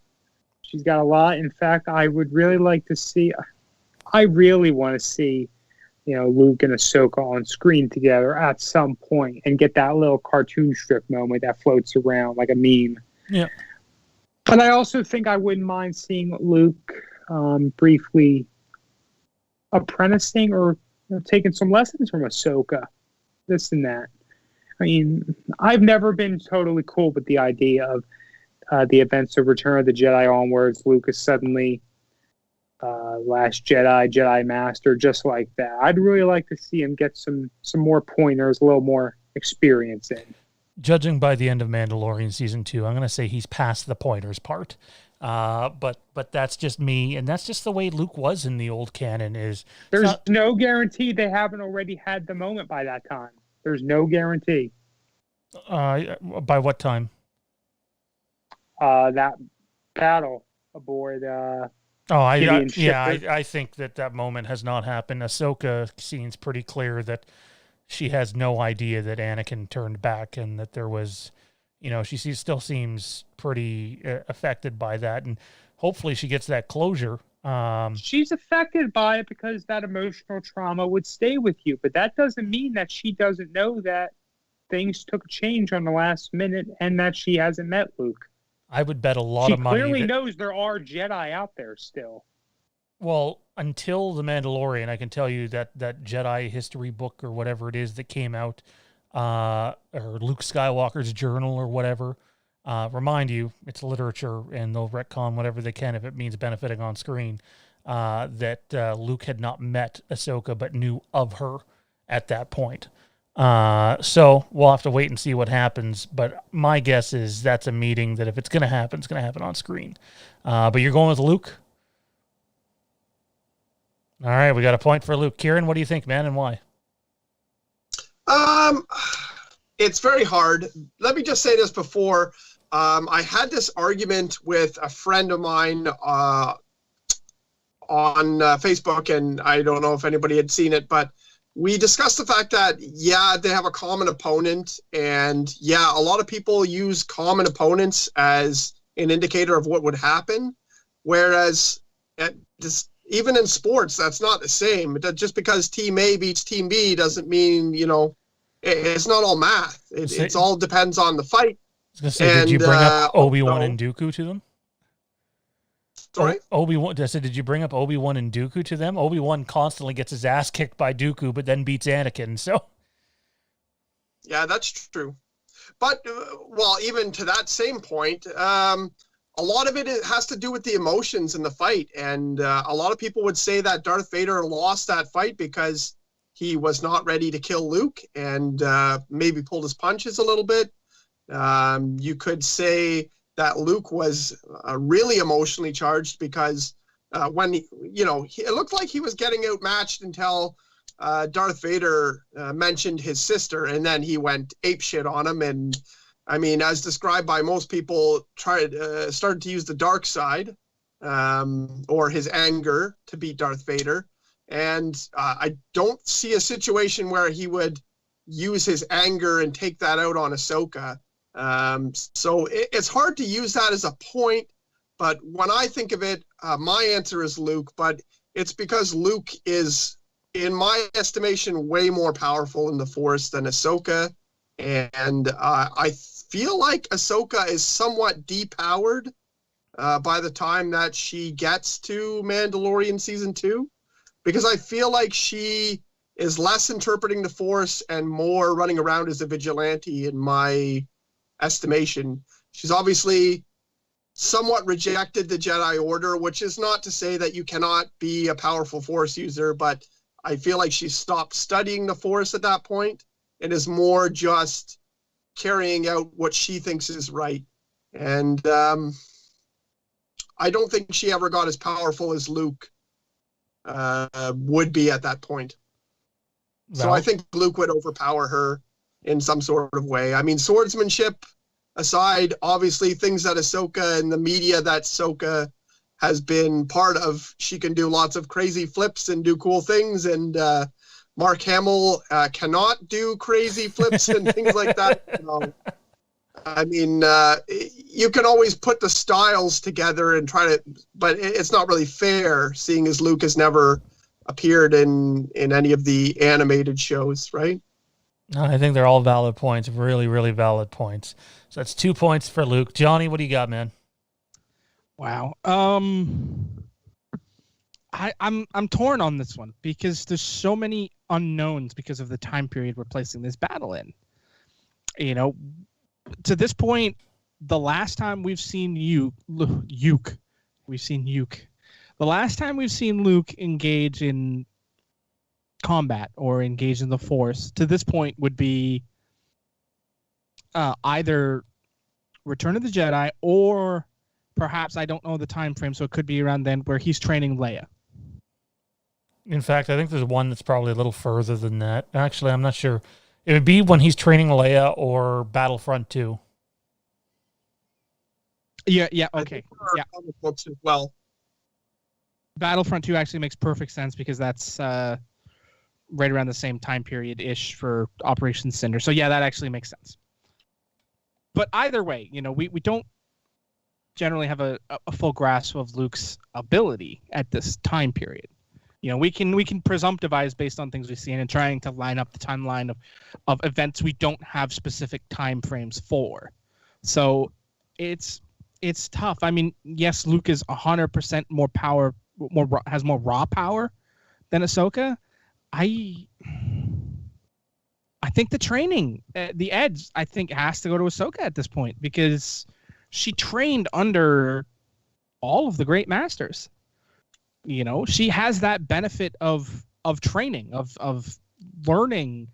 She's got a lot. In fact, I would really like to see. I really want to see, Luke and Ahsoka on screen together at some point and get that little cartoon strip moment that floats around like a meme. Yeah. But I also think I wouldn't mind seeing Luke briefly apprenticing or taking some lessons from Ahsoka. This and that. I mean, I've never been totally cool with the idea of the events of Return of the Jedi onwards. Luke is suddenly Last Jedi Master, just like that. I'd really like to see him get some more pointers, a little more experience in. Judging by the end of Mandalorian Season 2, I'm going to say he's past the pointers part. But that's just me, and that's just the way Luke was in the old canon. There's no guarantee they haven't already had the moment by that time. There's no guarantee. By what time? That battle aboard. I think that moment has not happened. Ahsoka seems pretty clear that she has no idea that Anakin turned back, and that there was, she still seems pretty affected by that, and hopefully she gets that closure. She's affected by it because that emotional trauma would stay with you, but that doesn't mean that she doesn't know that things took a change on the last minute and that she hasn't met Luke. I would bet a lot She of money. clearly knows there are Jedi out there still. Well, until The Mandalorian, I can tell you that that Jedi history book or whatever it is that came out, or Luke Skywalker's journal or whatever, remind you, it's literature and they'll retcon whatever they can if it means benefiting on screen, that Luke had not met Ahsoka but knew of her at that point. So we'll have to wait and see what happens. But my guess is that's a meeting that if it's going to happen, it's going to happen on screen. But you're going with Luke? All right, we got a point for Luke. Kieran, what do you think, man, and why? It's very hard. Let me just say this before. I had this argument with a friend of mine on Facebook, and I don't know if anybody had seen it, but we discussed the fact that, yeah, they have a common opponent, and yeah, a lot of people use common opponents as an indicator of what would happen, whereas even in sports, that's not the same. Just because Team A beats Team B doesn't mean, it's not all math. It all depends on the fight. I was going to say, did you bring up Obi-Wan and Dooku to them? Sorry? Obi-Wan. I said, did you bring up Obi-Wan and Dooku to them? Obi-Wan constantly gets his ass kicked by Dooku, but then beats Anakin, so... Yeah, that's true. But, well, even to that same point, a lot of it has to do with the emotions in the fight. And a lot of people would say that Darth Vader lost that fight because he was not ready to kill Luke and maybe pulled his punches a little bit. You could say that Luke was really emotionally charged because when it looked like he was getting outmatched until Darth Vader mentioned his sister, and then he went apeshit on him. And I mean, as described by most people, started to use the dark side or his anger to beat Darth Vader. And I don't see a situation where he would use his anger and take that out on Ahsoka. So it's hard to use that as a point. But when I think of it, my answer is Luke. But it's because Luke is, in my estimation, way more powerful in the Force than Ahsoka. And I feel like Ahsoka is somewhat depowered by the time that she gets to Mandalorian Season 2. Because I feel like she is less interpreting the Force and more running around as a vigilante in my estimation. She's obviously somewhat rejected the Jedi Order, which is not to say that you cannot be a powerful Force user, but I feel like she stopped studying the Force at that point and is more just carrying out what she thinks is right. And I don't think she ever got as powerful as Luke would be at that point. So I think Luke would overpower her in some sort of way. I mean, swordsmanship aside, obviously things that Ahsoka and the media that Ahsoka has been part of, she can do lots of crazy flips and do cool things. And Mark Hamill cannot do crazy flips and things like that. I mean, you can always put the styles together and try to, but it's not really fair, seeing as Luke has never appeared in any of the animated shows, right? No, I think they're all valid points, really, really valid points. So that's 2 points for Luke. Johnny, what do you got, man? Wow. I'm torn on this one because there's so many unknowns because of the time period we're placing this battle in. To this point, the last time we've seen the last time we've seen Luke engage in combat or engage in the Force to this point would be either Return of the Jedi or perhaps, I don't know the time frame, so it could be around then, where he's training Leia. In fact, I think there's one that's probably a little further than that. Actually, I'm not sure. It would be when he's training Leia or Battlefront 2. Yeah, okay. Yeah. Comic books as well. Battlefront 2 actually makes perfect sense because that's right around the same time period-ish for Operation Cinder. So yeah, that actually makes sense. But either way, we don't generally have a full grasp of Luke's ability at this time period. We can presumptivize based on things we've seen and trying to line up the timeline of events we don't have specific time frames for. So it's tough. I mean, yes, Luke is 100% more power, has more raw power than Ahsoka. I think the training, the edge, I think has to go to Ahsoka at this point because she trained under all of the great masters. She has that benefit of training, of learning,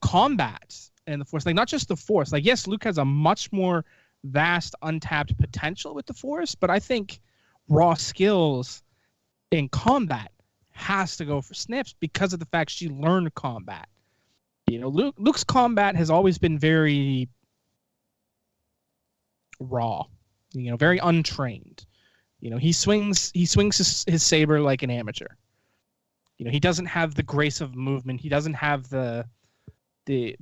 combat and the Force. Like, not just the Force. Like, yes, Luke has a much more vast, untapped potential with the Force, but I think raw skills in combat has to go for Snips because of the fact she learned combat. Luke's combat has always been very raw, very untrained. He swings his saber like an amateur. He doesn't have the grace of movement. He doesn't have the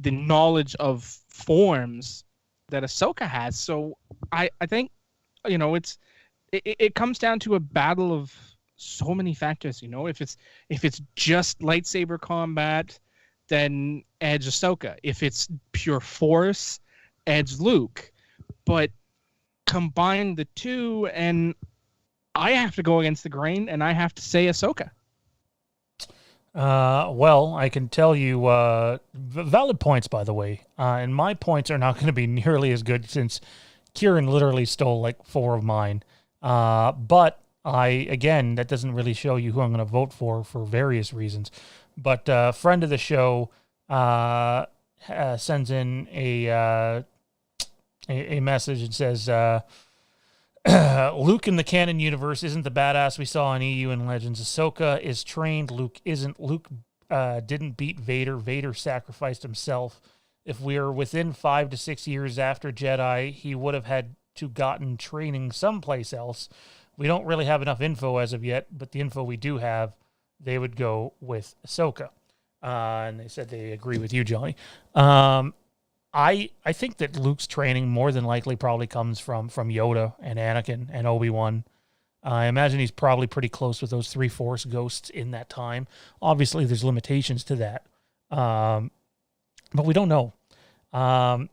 knowledge of forms that Ahsoka has. So I think, it comes down to a battle of so many factors. If it's just lightsaber combat, then edge Ahsoka. If it's pure Force, edge Luke. But combine the two, and I have to go against the grain, and I have to say Ahsoka. Well, I can tell you, valid points, by the way. And my points are not going to be nearly as good since Kieran literally stole like 4 of mine. But again, that doesn't really show you who I'm going to vote for various reasons. But friend of the show sends in a message and says, Luke in the canon universe isn't the badass we saw in EU and Legends. Ahsoka is trained. Luke isn't. Luke didn't beat Vader. Vader sacrificed himself. If we are within 5 to 6 years after Jedi, he would have had to gotten training someplace else. We don't really have enough info as of yet, but the info we do have, they would go with Ahsoka. And they said they agree with you, Johnny. I think that Luke's training more than likely probably comes from Yoda and Anakin and Obi-Wan. I imagine he's probably pretty close with those 3 Force ghosts in that time. Obviously, there's limitations to that. But we don't know. And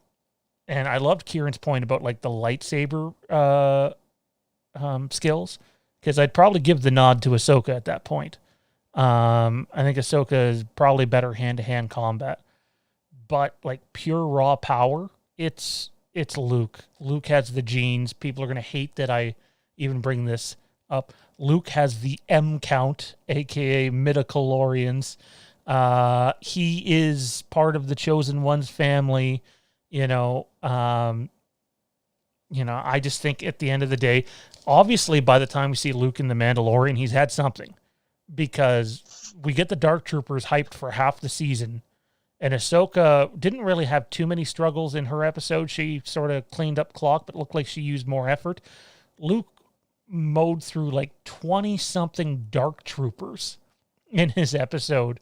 I loved Kieran's point about like the lightsaber skills, because I'd probably give the nod to Ahsoka at that point. I think Ahsoka is probably better hand-to-hand combat. But like pure raw power, it's Luke. Luke has the genes. People are going to hate that I even bring this up. Luke has the M count, aka midichlorians. He is part of the Chosen One's family. I just think at the end of the day, obviously by the time we see Luke in The Mandalorian, he's had something, because we get the Dark Troopers hyped for half the season. And Ahsoka didn't really have too many struggles in her episode. She sort of cleaned up clock, but looked like she used more effort. Luke mowed through like 20-something Dark Troopers in his episode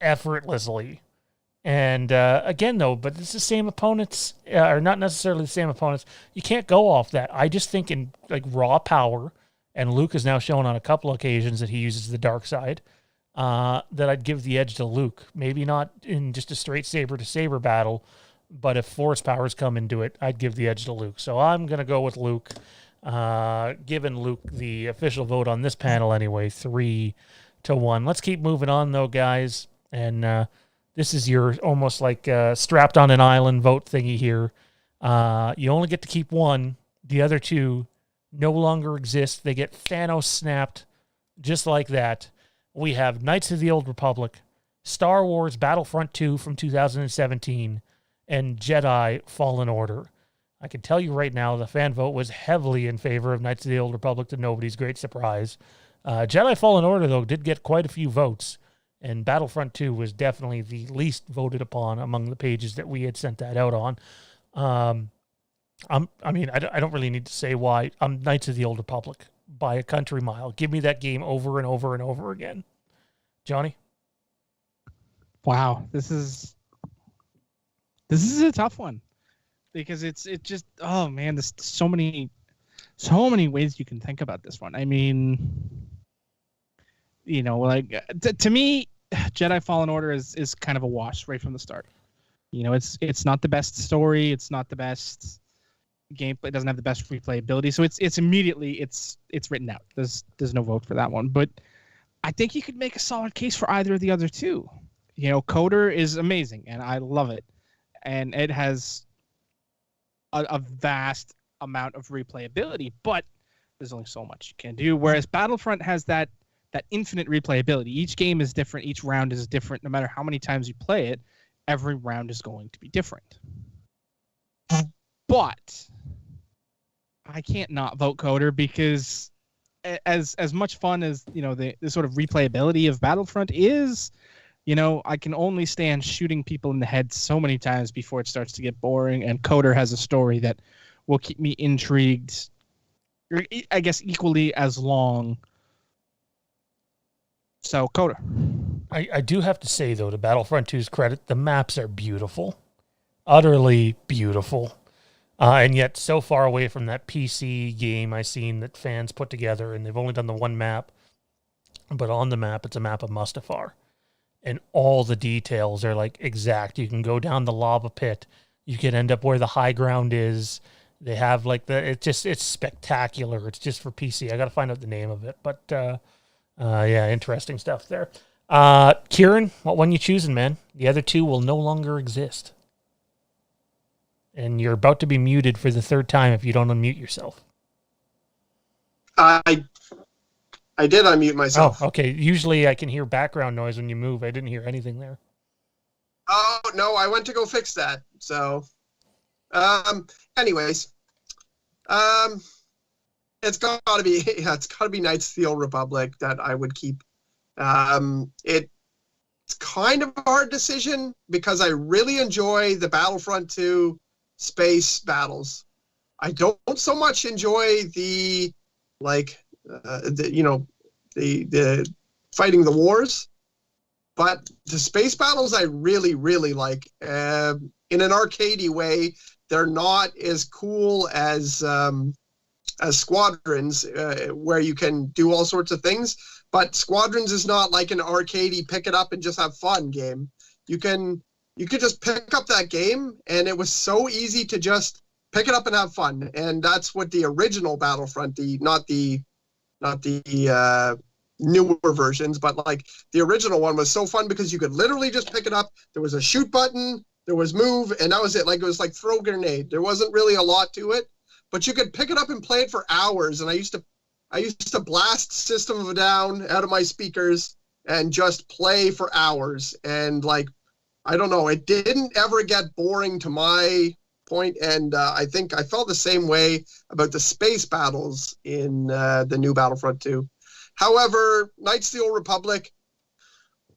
effortlessly. And again, though, but it's the same opponents, or not necessarily the same opponents. You can't go off that. I just think in like raw power, and Luke has now shown on a couple occasions that he uses the dark side, that I'd give the edge to Luke. Maybe not in just a straight saber-to-saber battle, but if Force powers come into it, I'd give the edge to Luke. So I'm going to go with Luke, giving Luke the official vote on this panel anyway, 3-1. Let's keep moving on, though, guys. And this is your almost like strapped on an island vote thingy here. You only get to keep one. The other 2 no longer exist. They get Thanos snapped just like that. We have Knights of the Old Republic, Star Wars Battlefront 2 from 2017, and Jedi Fallen Order. I can tell you right now, the fan vote was heavily in favor of Knights of the Old Republic, to nobody's great surprise. Jedi Fallen Order, though, did get quite a few votes, and Battlefront 2 was definitely the least voted upon among the pages that we had sent that out on. I don't really need to say why. I'm Knights of the Old Republic by a country mile. Give me that game over and over and over again. Johnny? Wow, this is a tough one, because it just, oh man, there's so many ways you can think about this one. I mean, To me, Jedi Fallen Order is kind of a wash right from the start. It's not the best story. It's not the best gameplay. It doesn't have the best replayability. So it's immediately it's written out. There's no vote for that one. But I think you could make a solid case for either of the other two. Coder is amazing, and I love it, and it has a vast amount of replayability. But there's only so much you can do. Whereas Battlefront has that infinite replayability. Each game is different. Each round is different. No matter how many times you play it, every round is going to be different. But I can't not vote Coder because as much fun as the sort of replayability of Battlefront is, I can only stand shooting people in the head so many times before it starts to get boring. And Coder has a story that will keep me intrigued, I guess, equally as long. So Coder. I do have to say, though, to Battlefront 2's credit, the maps are beautiful. Utterly beautiful. And yet so far away from that PC game I've seen that fans put together, and they've only done the one map. But on the map, it's a map of Mustafar. And all the details are, like, exact. You can go down the lava pit. You can end up where the high ground is. They have, like, it's spectacular. It's just for PC. I got to find out the name of it. But, yeah, interesting stuff there. Kieran, what one you choosing, man? The other two will no longer exist. And you're about to be muted for the third time if you don't unmute yourself. I did unmute myself. Oh, okay. Usually I can hear background noise when you move. I didn't hear anything there. Oh, no, I went to go fix that. So, anyways, it's gotta be Knights of the Old Republic that I would keep. It's kind of a hard decision because I really enjoy the Battlefront 2 space battles. I don't so much enjoy the fighting the wars, but the space battles I really, really like. In an arcadey way, they're not as cool as Squadrons, where you can do all sorts of things. But Squadrons is not like an arcadey pick it up and just have fun game. You could just pick up that game, and it was so easy to just pick it up and have fun. And that's what the original Battlefront, not the newer versions, but like the original one was so fun because you could literally just pick it up. There was a shoot button, there was move, and that was it. Like it was like throw a grenade. There wasn't really a lot to it, but you could pick it up and play it for hours. And I used to blast System of a Down out of my speakers and just play for hours. And like, I don't know, it didn't ever get boring to my point. And I think I felt the same way about the space battles in the new Battlefront 2. However, Knights of the Old Republic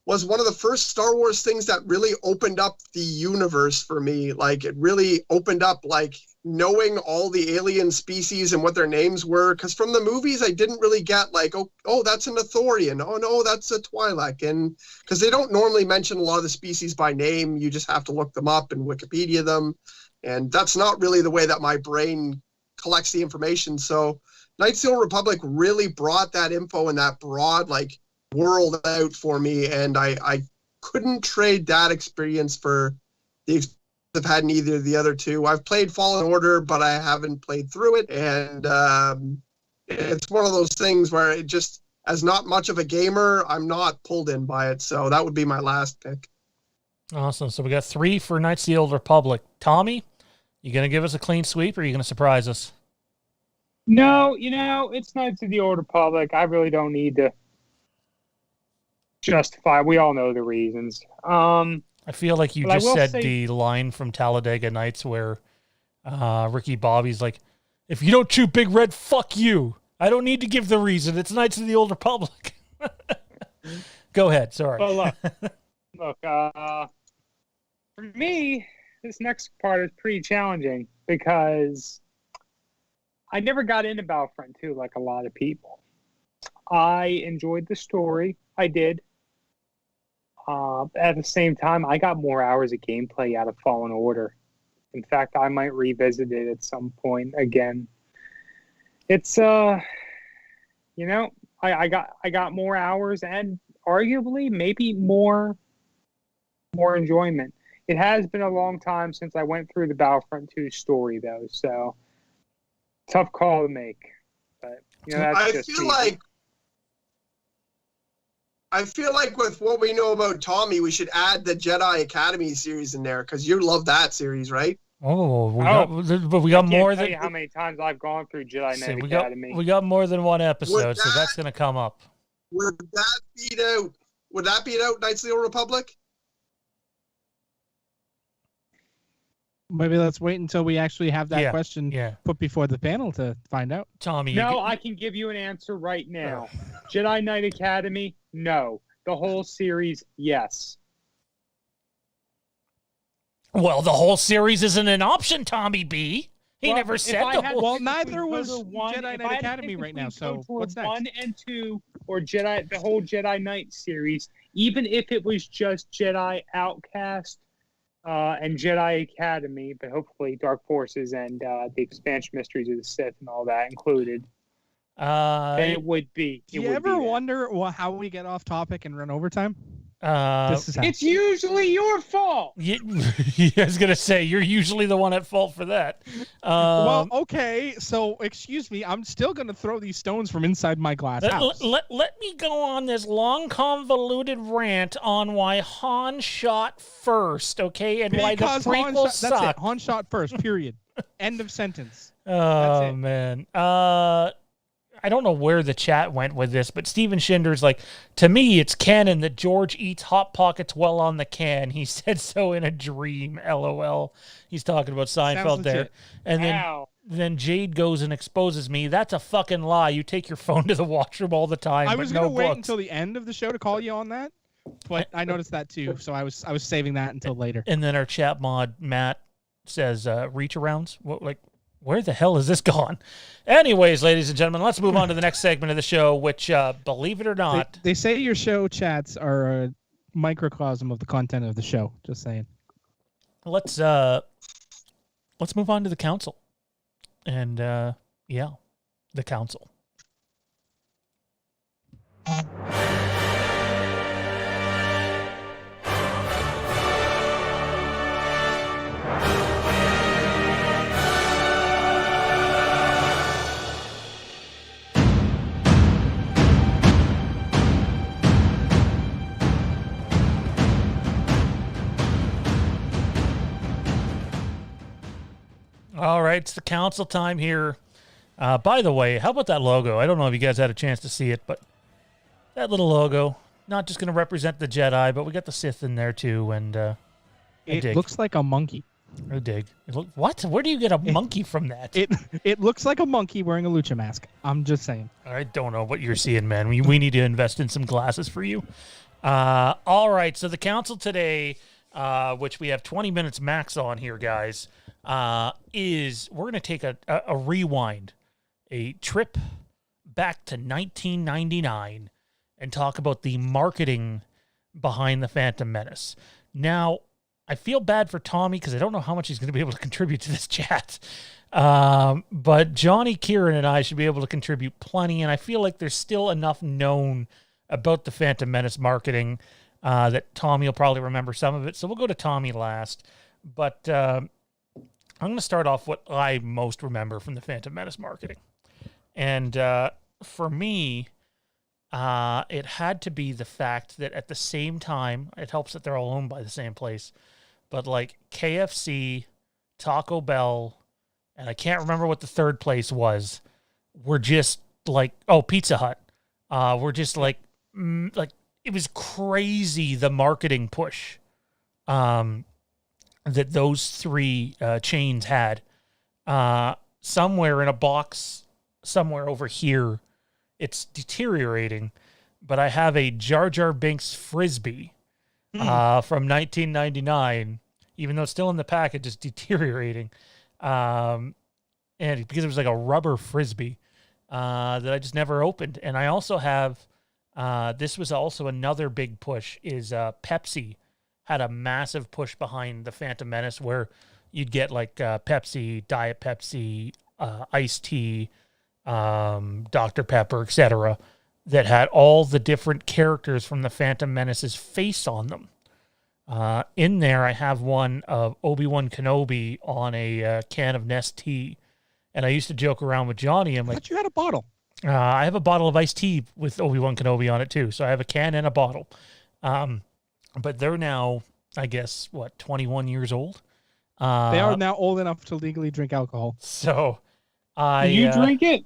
was one of the first Star Wars things that really opened up the universe for me. Like, it really opened up, like, knowing all the alien species and what their names were. Because from the movies, I didn't really get, like, oh, that's an Ithorian. Oh, no, that's a Twi'lek. And because they don't normally mention a lot of the species by name. You just have to look them up and Wikipedia them. And that's not really the way that my brain collects the information. So Knights of the Old Republic really brought that info and that broad, like, world out for me, and I couldn't trade that experience for the experience I've had in either of the other two. I've played Fallen Order, but I haven't played through it, and it's one of those things where it just, as not much of a gamer, I'm not pulled in by it, so that would be my last pick. Awesome. So we got 3 for Knights of the Old Republic. Tommy, you going to give us a clean sweep, or are you going to surprise us? No, it's Knights of the Old Republic. I really don't need to justify. We all know the reasons. I feel like you just said say, the line from Talladega Nights where Ricky Bobby's like, if you don't chew Big Red, fuck you. I don't need to give the reason. It's Knights of the Old Republic. Go ahead. Sorry. Well, look, for me, this next part is pretty challenging because I never got into Battlefront 2 like a lot of people. I enjoyed the story. I did. At the same time, I got more hours of gameplay out of Fallen Order. In fact, I might revisit it at some point again. It's, I I got more hours and arguably maybe more enjoyment. It has been a long time since I went through the Battlefront 2 story though, so tough call to make. But that's I just feel me. like with what we know about Tommy, we should add the Jedi Academy series in there because you love that series, right? Oh, we got more tell than you how many times I've gone through Jedi Knight Academy. We got more than one episode, so that's going to come up. Would that beat out Knights of the Old Republic? Maybe let's wait until we actually have that question Yeah. put before the panel to find out. Tommy, I can give you an answer right now. Jedi Knight Academy, no. The whole series, yes. Well, the whole series isn't an option, Tommy B. He never said the whole. Well, neither was Jedi Knight Academy right now. So what's next? 1 and 2, or the whole Jedi Knight series. Even if it was just Jedi Outcast and Jedi Academy, but hopefully Dark Forces and the expansion mysteries of the Sith and all that included. Then it would be. Do you ever wonder how we get off topic and run overtime? It's usually your fault. I was going to say, you're usually the one at fault for that. Well, okay, so excuse me, I'm still going to throw these stones from inside my glass house. Let me go on this long, convoluted rant on why Han shot first, okay? And why the prequel sucked. That's it, Han shot first, period. End of sentence. Oh, man. I don't know where the chat went with this, but Steven Schinder's like, to me, it's canon that George eats Hot Pockets well on the can. He said so in a dream, LOL. He's talking about Seinfeld there. And then Jade goes and exposes me. That's a fucking lie. You take your phone to the washroom all the time. I was going to wait until the end of the show to call you on that, but I noticed that too, so I was saving that until later. And then our chat mod, Matt, says reach arounds. Where the hell is this gone? Anyways, ladies and gentlemen, let's move on to the next segment of the show, which, believe it or not... They say your show chats are a microcosm of the content of the show. Just saying. Let's move on to the council. And, the council. All right, it's the council time here. By the way, how about that logo? I don't know if you guys had a chance to see it, but that little logo, not just going to represent the Jedi, but we got the Sith in there too. And it looks like a monkey. I dig. What? Where do you get a monkey from that? It looks like a monkey wearing a lucha mask. I'm just saying. I don't know what you're seeing, man. We need to invest in some glasses for you. All right, so the council today, which we have 20 minutes max on here, guys, is we're going to take a rewind, a trip back to 1999 and talk about the marketing behind the Phantom Menace. Now, I feel bad for Tommy because I don't know how much he's going to be able to contribute to this chat. But Johnny, Kieran, and I should be able to contribute plenty, and I feel like there's still enough known about the Phantom Menace marketing that Tommy will probably remember some of it. So we'll go to Tommy last. But I'm going to start off what I most remember from the Phantom Menace marketing. And for me, it had to be the fact that at the same time, it helps that they're all owned by the same place, but like KFC, Taco Bell, and I can't remember what the third place was, were just like, Pizza Hut. We're just like it was crazy, the marketing push that those three chains had. Somewhere in a box, somewhere over here, it's deteriorating, but I have a Jar Jar Binks Frisbee from 1999, even though it's still in the package, it's deteriorating. And because it was like a rubber Frisbee that I just never opened. And I also have, this was also another big push, is Pepsi had a massive push behind the Phantom Menace where you'd get like Pepsi, Diet Pepsi, iced tea, Dr. Pepper, etc. that had all the different characters from the Phantom Menace's face on them. In there, I have one of Obi-Wan Kenobi on a can of Nest tea. And I used to joke around with Johnny. I'm I like, thought you had a bottle. I have a bottle of iced tea with Obi-Wan Kenobi on it, too. So I have a can and a bottle. But they're now, I guess, 21 years old? They are now old enough to legally drink alcohol. So Do you drink it?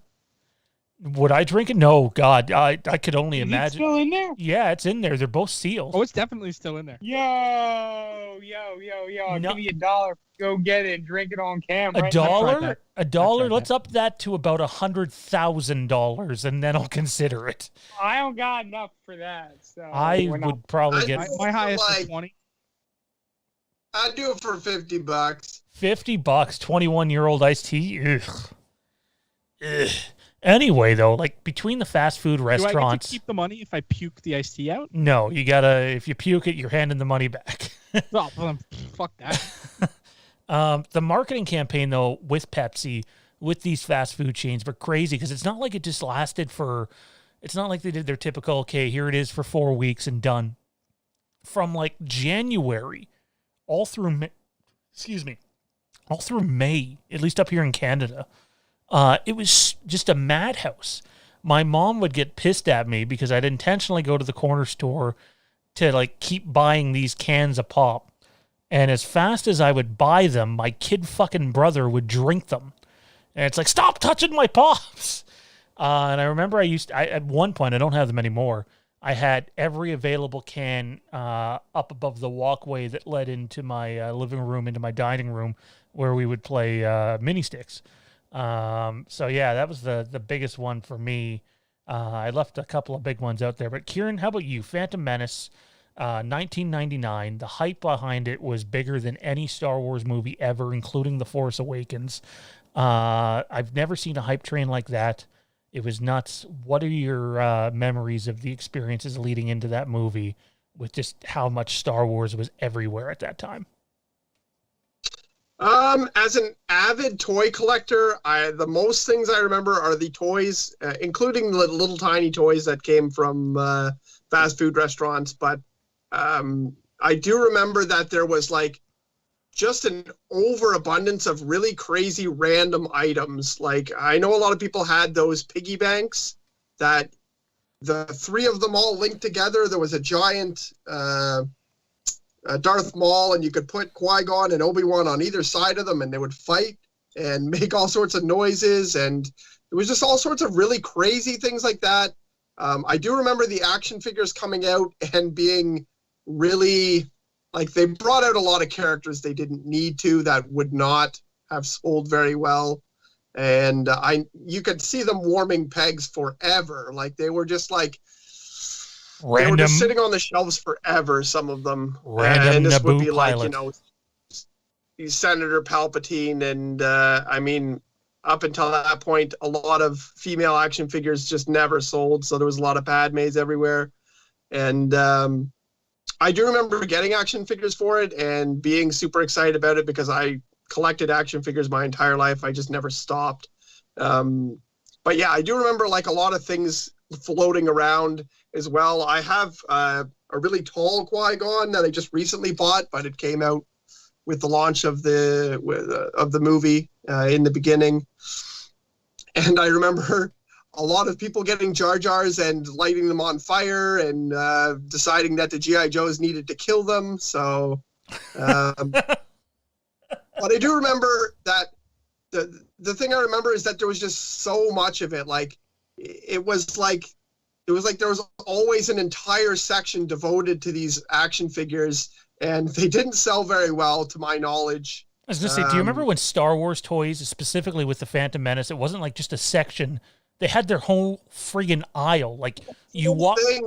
Would I drink it? No, God. I could only Is it imagine. still in there? Yeah, it's in there. They're both sealed. Oh, it's definitely still in there. Yo. I'll No. give you $1. Go get it and drink it on camera. A dollar? that. A dollar? tried Let's up that to about $100,000, and then I'll consider it. I don't got enough for that. So I we're not- would probably I- get My highest is Like- 20. I'd do it for $50. $50, 21-year-old iced tea. Ugh. Anyway, though, like between the fast food Do I get restaurants, to keep the money if I puke the iced tea out? no, you gotta. If you puke it, you're handing the money back. Oh, well, then, fuck that. The marketing campaign, though, with Pepsi, with these fast food chains, were crazy because it's not like it just lasted for. It's not like they did their typical, okay, here it is for 4 weeks and done. From like January, all through May, at least up here in Canada, it was just a madhouse. My mom would get pissed at me because I'd intentionally go to the corner store to like keep buying these cans of pop. And as fast as I would buy them, my kid fucking brother would drink them. And it's like, stop touching my pops. And I remember at one point, I don't have them anymore, I had every available can up above the walkway that led into my living room, into my dining room, where we would play mini sticks. So yeah, that was the biggest one for me. I left a couple of big ones out there, but Kieran, how about you? Phantom Menace, 1999. The hype behind it was bigger than any Star Wars movie ever, including The Force Awakens. I've never seen a hype train like that. It was nuts. What are your memories of the experiences leading into that movie with just how much Star Wars was everywhere at that time? As an avid toy collector, the most things I remember are the toys, including the little tiny toys that came from fast food restaurants. But I do remember that there was like just an overabundance of really crazy random items. Like I know a lot of people had those piggy banks that the three of them all linked together. There was a giant Darth Maul, and you could put Qui-Gon and Obi-Wan on either side of them, and they would fight and make all sorts of noises, and it was just all sorts of really crazy things like that. I do remember the action figures coming out and being really, like, they brought out a lot of characters they didn't need to, that would not have sold very well, and you could see them warming pegs forever. Like, they were just like, they were just sitting on the shelves forever, some of them. Random and this Naboo would be like, pilot. Senator Palpatine. And I mean, up until that point, a lot of female action figures just never sold. So there was a lot of Padmes everywhere. And I do remember getting action figures for it and being super excited about it because I collected action figures my entire life. I just never stopped. But yeah, I do remember like a lot of things floating around as well. I have a really tall Qui-Gon that I just recently bought, but it came out with the launch of the movie in the beginning. And I remember a lot of people getting Jar Jars and lighting them on fire and deciding that the G.I. Joes needed to kill them. So, but I do remember that the thing I remember is that there was just so much of it. Like, it was like there was always an entire section devoted to these action figures, and they didn't sell very well, to my knowledge. I was going to say, do you remember when Star Wars toys, specifically with the Phantom Menace, it wasn't like just a section. They had their whole friggin' aisle. Like, you walk. They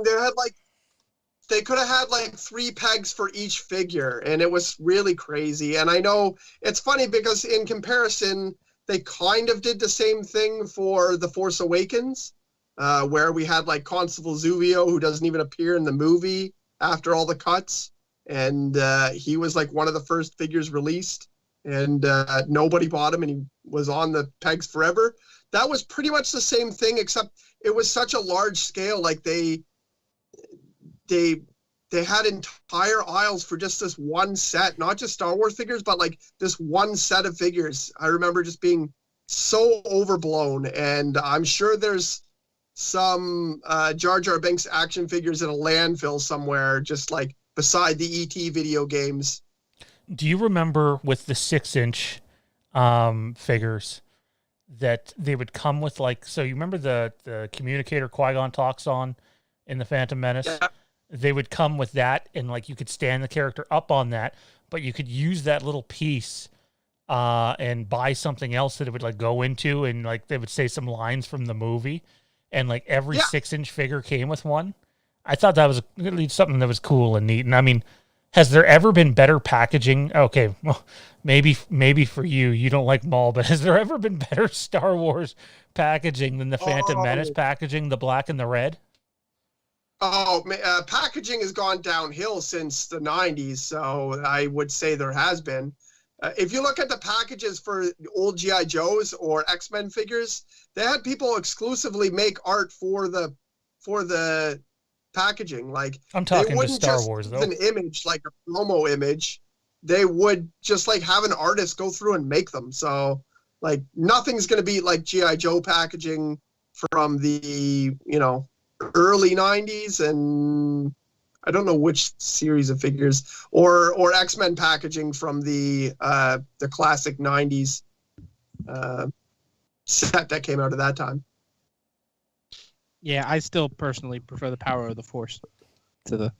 could have had like 3 pegs for each figure, and it was really crazy. And I know it's funny because in comparison, they kind of did the same thing for The Force Awakens, where we had like Constable Zuvio, who doesn't even appear in the movie after all the cuts. And he was like one of the first figures released, and nobody bought him, and he was on the pegs forever. That was pretty much the same thing, except it was such a large scale. Like they had entire aisles for just this one set, not just Star Wars figures, but like this one set of figures. I remember just being so overblown, and I'm sure there's some Jar Jar Binks action figures in a landfill somewhere, just like beside the ET video games. Do you remember with the 6-inch figures that they would come with, like, so you remember the communicator Qui-Gon talks on in the Phantom Menace? Yeah. They would come with that, and like you could stand the character up on that, but you could use that little piece and buy something else that it would like go into, and like they would say some lines from the movie, and like every 6-inch figure came with one. I thought that was something that was cool and neat. And I mean, has there ever been better packaging? Okay, well, maybe for you don't like mall, but has there ever been better Star Wars packaging than the Phantom Menace packaging, the black and the red? Packaging has gone downhill since the 90s, so I would say there has been. If you look at the packages for old G.I. Joes or X-Men figures, they had people exclusively make art for the packaging. Like, I'm talking they wouldn't to Star just Wars, though. use an image, like a promo image. They would just like have an artist go through and make them. So like nothing's going to be like G.I. Joe packaging from the, early 90s, and I don't know which series of figures, or X-Men packaging from the classic 90s set that came out at that time. Yeah, I still personally prefer the power of the Force to the.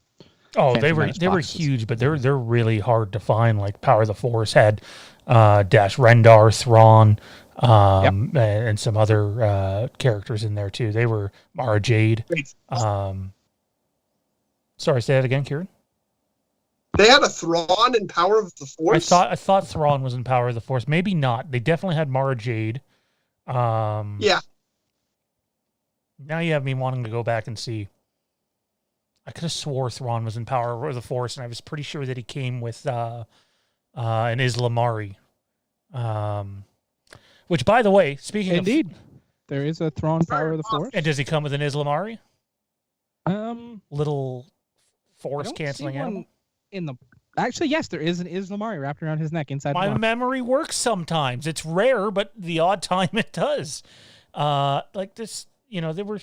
Oh, Phantom they were huge, but they're really hard to find. Like Power of the Force had Dash Rendar, Thrawn, and some other characters in there too. They were Mara Jade. Sorry, say that again, Kieran. They had a Thrawn in Power of the Force. I thought Thrawn was in Power of the Force. Maybe not. They definitely had Mara Jade. Yeah. Now you have me wanting to go back and see. I could have swore Thrawn was in Power of the Force, and I was pretty sure that he came with an Islamari. Which, by the way, speaking Indeed. There is a Thrawn Power of the Force. And does he come with an Islamari? Little I force don't canceling see one animal? in the. Actually, yes, there is an Islamari wrapped around his neck inside the My box. memory works sometimes. It's rare, but the odd time it does. Like this, they were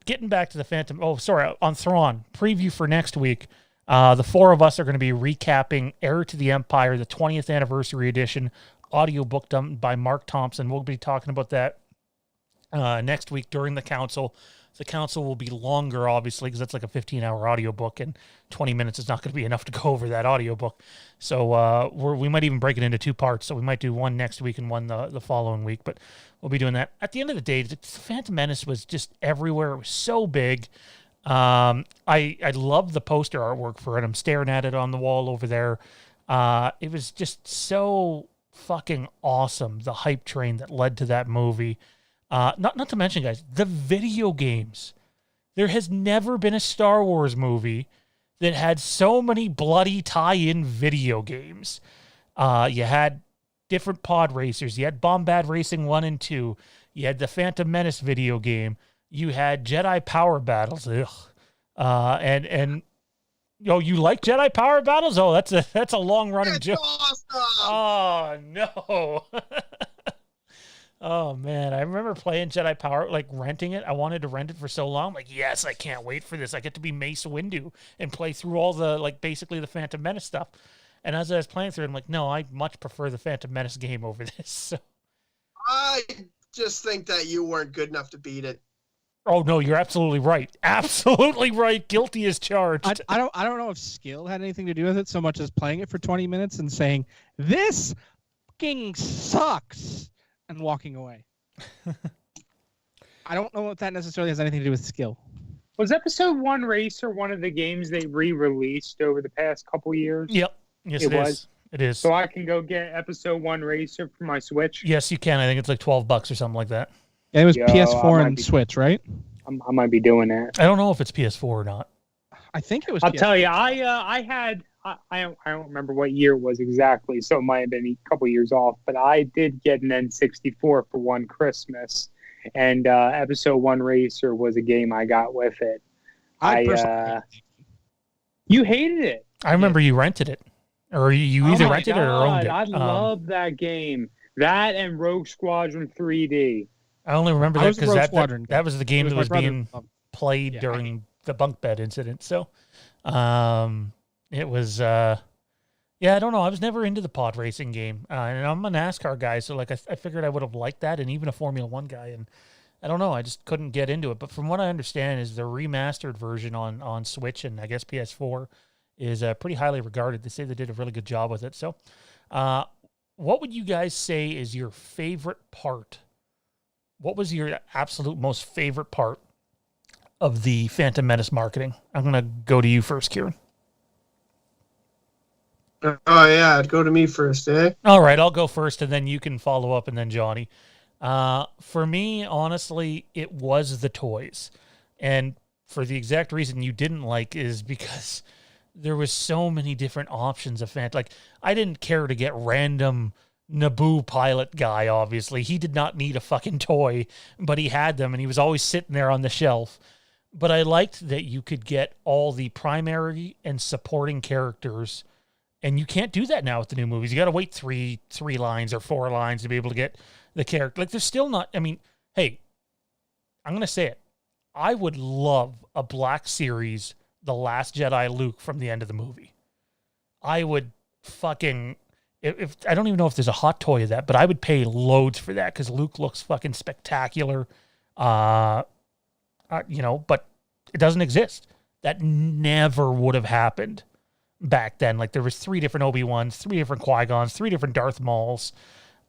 getting back to the Phantom. Oh, sorry, on Thrawn preview for next week. The four of us are going to be recapping Heir to the Empire, the 20th anniversary edition, audiobook done by Mark Thompson. We'll be talking about that next week during the council. The council will be longer, obviously, because that's like a 15-hour audiobook, and 20 minutes is not going to be enough to go over that audiobook. So we might even break it into two parts. So we might do one next week and one the following week, but we'll be doing that. At the end of the day, the Phantom Menace was just everywhere. It was so big. I love the poster artwork for it. I'm staring at it on the wall over there. It was just so fucking awesome, the hype train that led to that movie. Not to mention, guys, the video games. There has never been a Star Wars movie that had so many bloody tie-in video games. You had different pod racers. You had Bombad Racing 1 and 2. You had the Phantom Menace video game. You had Jedi Power Battles. Ugh. And you like Jedi Power Battles? Oh, that's a long-running joke. Awesome. Oh, no. Oh, man. I remember playing Jedi Power, like renting it. I wanted to rent it for so long. I'm like, yes, I can't wait for this. I get to be Mace Windu and play through all the, like, basically the Phantom Menace stuff. And as I was playing through it, I'm like, no, I much prefer the Phantom Menace game over this. So. I just think that you weren't good enough to beat it. Oh, no, you're absolutely right. Absolutely right. Guilty as charged. I don't know if skill had anything to do with it so much as playing it for 20 minutes and saying, this fucking sucks, and walking away. I don't know if that necessarily has anything to do with skill. Was Episode 1 Racer one of the games they re-released over the past couple years? Yep. Yes, it is. It is. So I can go get Episode 1 Racer for my Switch? Yes, you can. I think it's like $12 or something like that. Yeah, it was PS4 and Switch, right? I might be doing that. I don't know if it's PS4 or not. I think it was. I'll tell you, I I don't remember what year it was exactly, so it might have been a couple years off. But I did get an N64 for one Christmas, and Episode 1 Racer was a game I got with it. You hated it. I remember you rented it, or you either rented it or owned it. I love that game. That and Rogue Squadron 3D. I only remember that because that was the game that was being played Yeah, during the bunk bed incident. So, it was, yeah, I don't know. I was never into the pod racing game, and I'm a NASCAR guy, so like I figured I would have liked that, and even a Formula One guy, and I don't know, I just couldn't get into it. But from what I understand, is the remastered version on Switch and I guess PS4 is pretty highly regarded. They say they did a really good job with it. So, what would you guys say is your favorite part? What was your absolute most favorite part of the Phantom Menace marketing? I'm going to go to you first, Kieran. Oh, yeah, go to me first, eh? All right, I'll go first, and then you can follow up, and then Johnny. For me, honestly, it was the toys. And for the exact reason you didn't like is because there was so many different options of Phantom. Like, I didn't care to get random Naboo pilot guy, obviously. He did not need a fucking toy, but he had them, and he was always sitting there on the shelf. But I liked that you could get all the primary and supporting characters, and you can't do that now with the new movies. You got to wait three lines or 4 lines to be able to get the character. Like, there's still not, I mean, hey, I'm going to say it. I would love a Black Series, The Last Jedi Luke from the end of the movie. I would fucking... If I don't even know if there's a hot toy of that, but I would pay loads for that because Luke looks fucking spectacular. But it doesn't exist. That never would have happened back then. Like, there was 3 different Obi-Wans, 3 different Qui-Gons, 3 different Darth Mauls.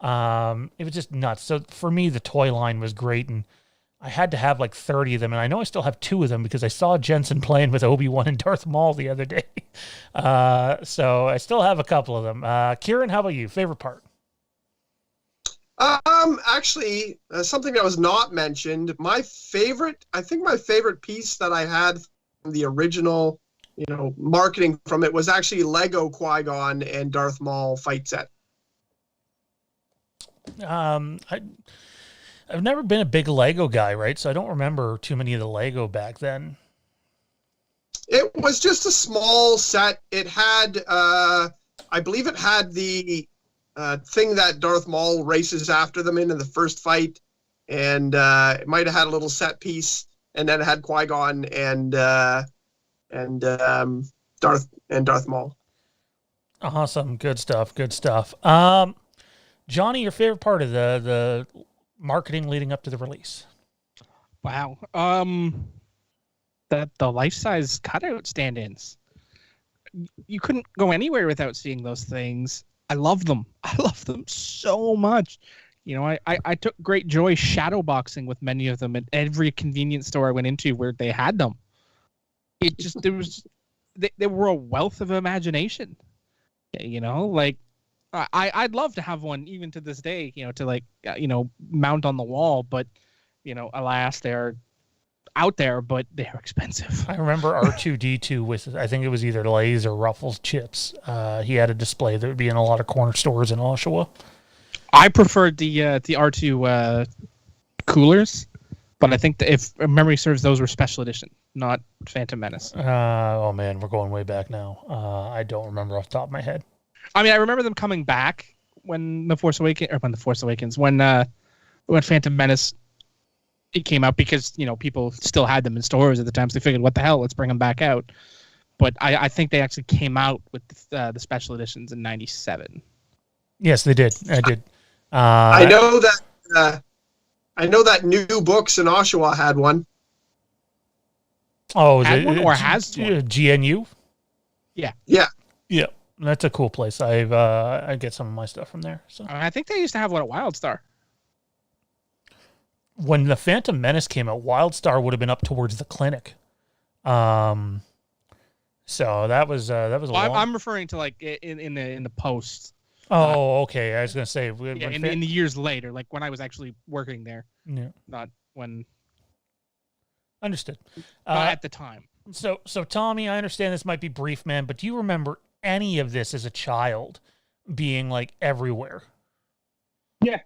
It was just nuts. So for me, the toy line was great, and I had to have like 30 of them, and I know I still have 2 of them because I saw Jensen playing with Obi-Wan and Darth Maul the other day. So I still have a couple of them. Kieran, how about you? Favorite part? Actually, something that was not mentioned. I think my favorite piece that I had from the original, marketing from it was actually Lego Qui-Gon and Darth Maul fight set. I've never been a big Lego guy, right? So I don't remember too many of the Lego back then. It was just a small set. It had, I believe it had the thing that Darth Maul races after them in the first fight. And it might have had a little set piece. And then it had Qui-Gon and Darth Maul. Awesome. Good stuff. Johnny, your favorite part of the marketing leading up to the release? Wow. The life-size cutout stand-ins. You couldn't go anywhere without seeing those things. I love them. I love them so much. I took great joy shadow boxing with many of them at every convenience store I went into where they had them. They were a wealth of imagination. I'd love to have one even to this day, to mount on the wall, but alas, they're out there, but they're expensive. I remember R2-D2 with, I think it was either Lay's or Ruffles chips. He had a display that would be in a lot of corner stores in Oshawa. I preferred the R2 coolers, but I think that if memory serves, those were special edition, not Phantom Menace. Oh man, we're going way back now. I don't remember off the top of my head. I mean, I remember them coming back when Phantom Menace it came out because people still had them in stores at the time, so they figured, what the hell, let's bring them back out. But I think they actually came out with the special editions in '97. Yes, they did. I did. I know that New Books in Oshawa had one. Oh, had one or has one? GNU? Yeah. That's a cool place. I get some of my stuff from there. So I think they used to have one at WildStar. When the Phantom Menace came out, WildStar would have been up towards the clinic. So that was I'm referring to like in the post. Oh, okay. I was gonna say in the years later, like when I was actually working there. Yeah. Not when. Understood. Not at the time. So Tommy, I understand this might be brief, man, but do you remember any of this as a child being like everywhere. Yeah.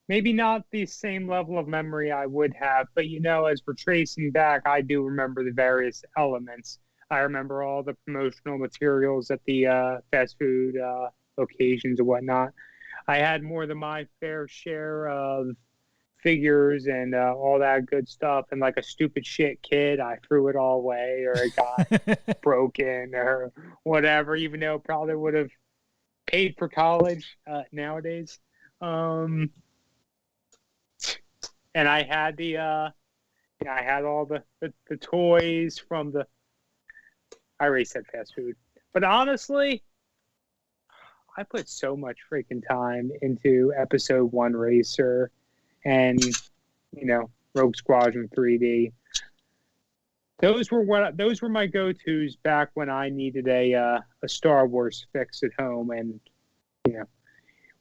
Maybe not the same level of memory I would have, but as we're tracing back, I do remember the various elements. I remember all the promotional materials at the fast food locations and whatnot. I had more than my fair share of figures and all that good stuff. And like a stupid shit kid, I threw it all away, or it got broken or whatever, even though it probably would have paid for college nowadays. And I had I had all the toys from the, I already said fast food, but honestly, I put so much freaking time into Episode 1 Racer and, Rogue Squadron 3D. Those were my go-tos back when I needed a Star Wars fix at home, and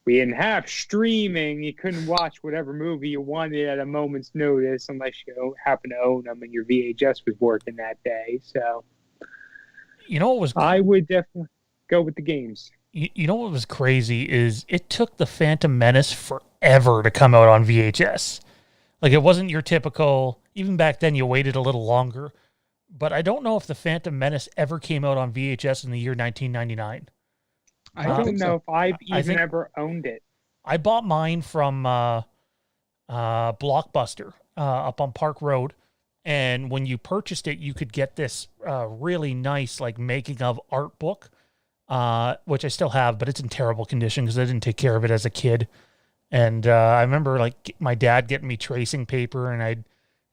we didn't have streaming. You couldn't watch whatever movie you wanted at a moment's notice unless you happen to own them and your VHS was working that day. So, I would definitely go with the games. You know what was crazy is it took the Phantom Menace forever to come out on VHS. Like, it wasn't your typical, even back then you waited a little longer. But I don't know if the Phantom Menace ever came out on VHS in the year 1999. I don't know if I've even ever owned it. I bought mine from Blockbuster up on Park Road. And when you purchased it, you could get this really nice, like, making of art book. Which I still have, but it's in terrible condition because I didn't take care of it as a kid. And I remember like my dad getting me tracing paper, and I'd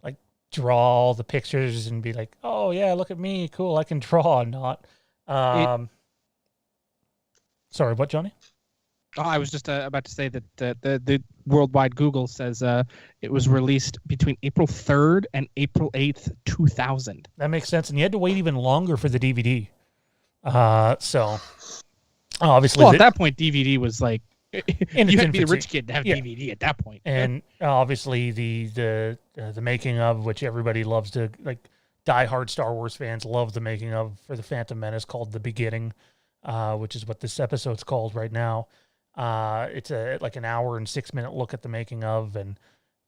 like draw all the pictures and be like, "Oh yeah, look at me, cool! I can draw." Not. Sorry, what, Johnny? Oh, I was just about to say that the worldwide Google says it was released between April 3rd and April 8th, 2000. That makes sense, and you had to wait even longer for the DVD. So obviously, well, at that point, DVD was like you had to be a rich kid to have DVD at that point. And obviously, the making of, which everybody loves to, like, diehard Star Wars fans love the making of for the Phantom Menace, called The Beginning, which is what this episode's called right now. It's like an hour and 6-minute look at the making of, and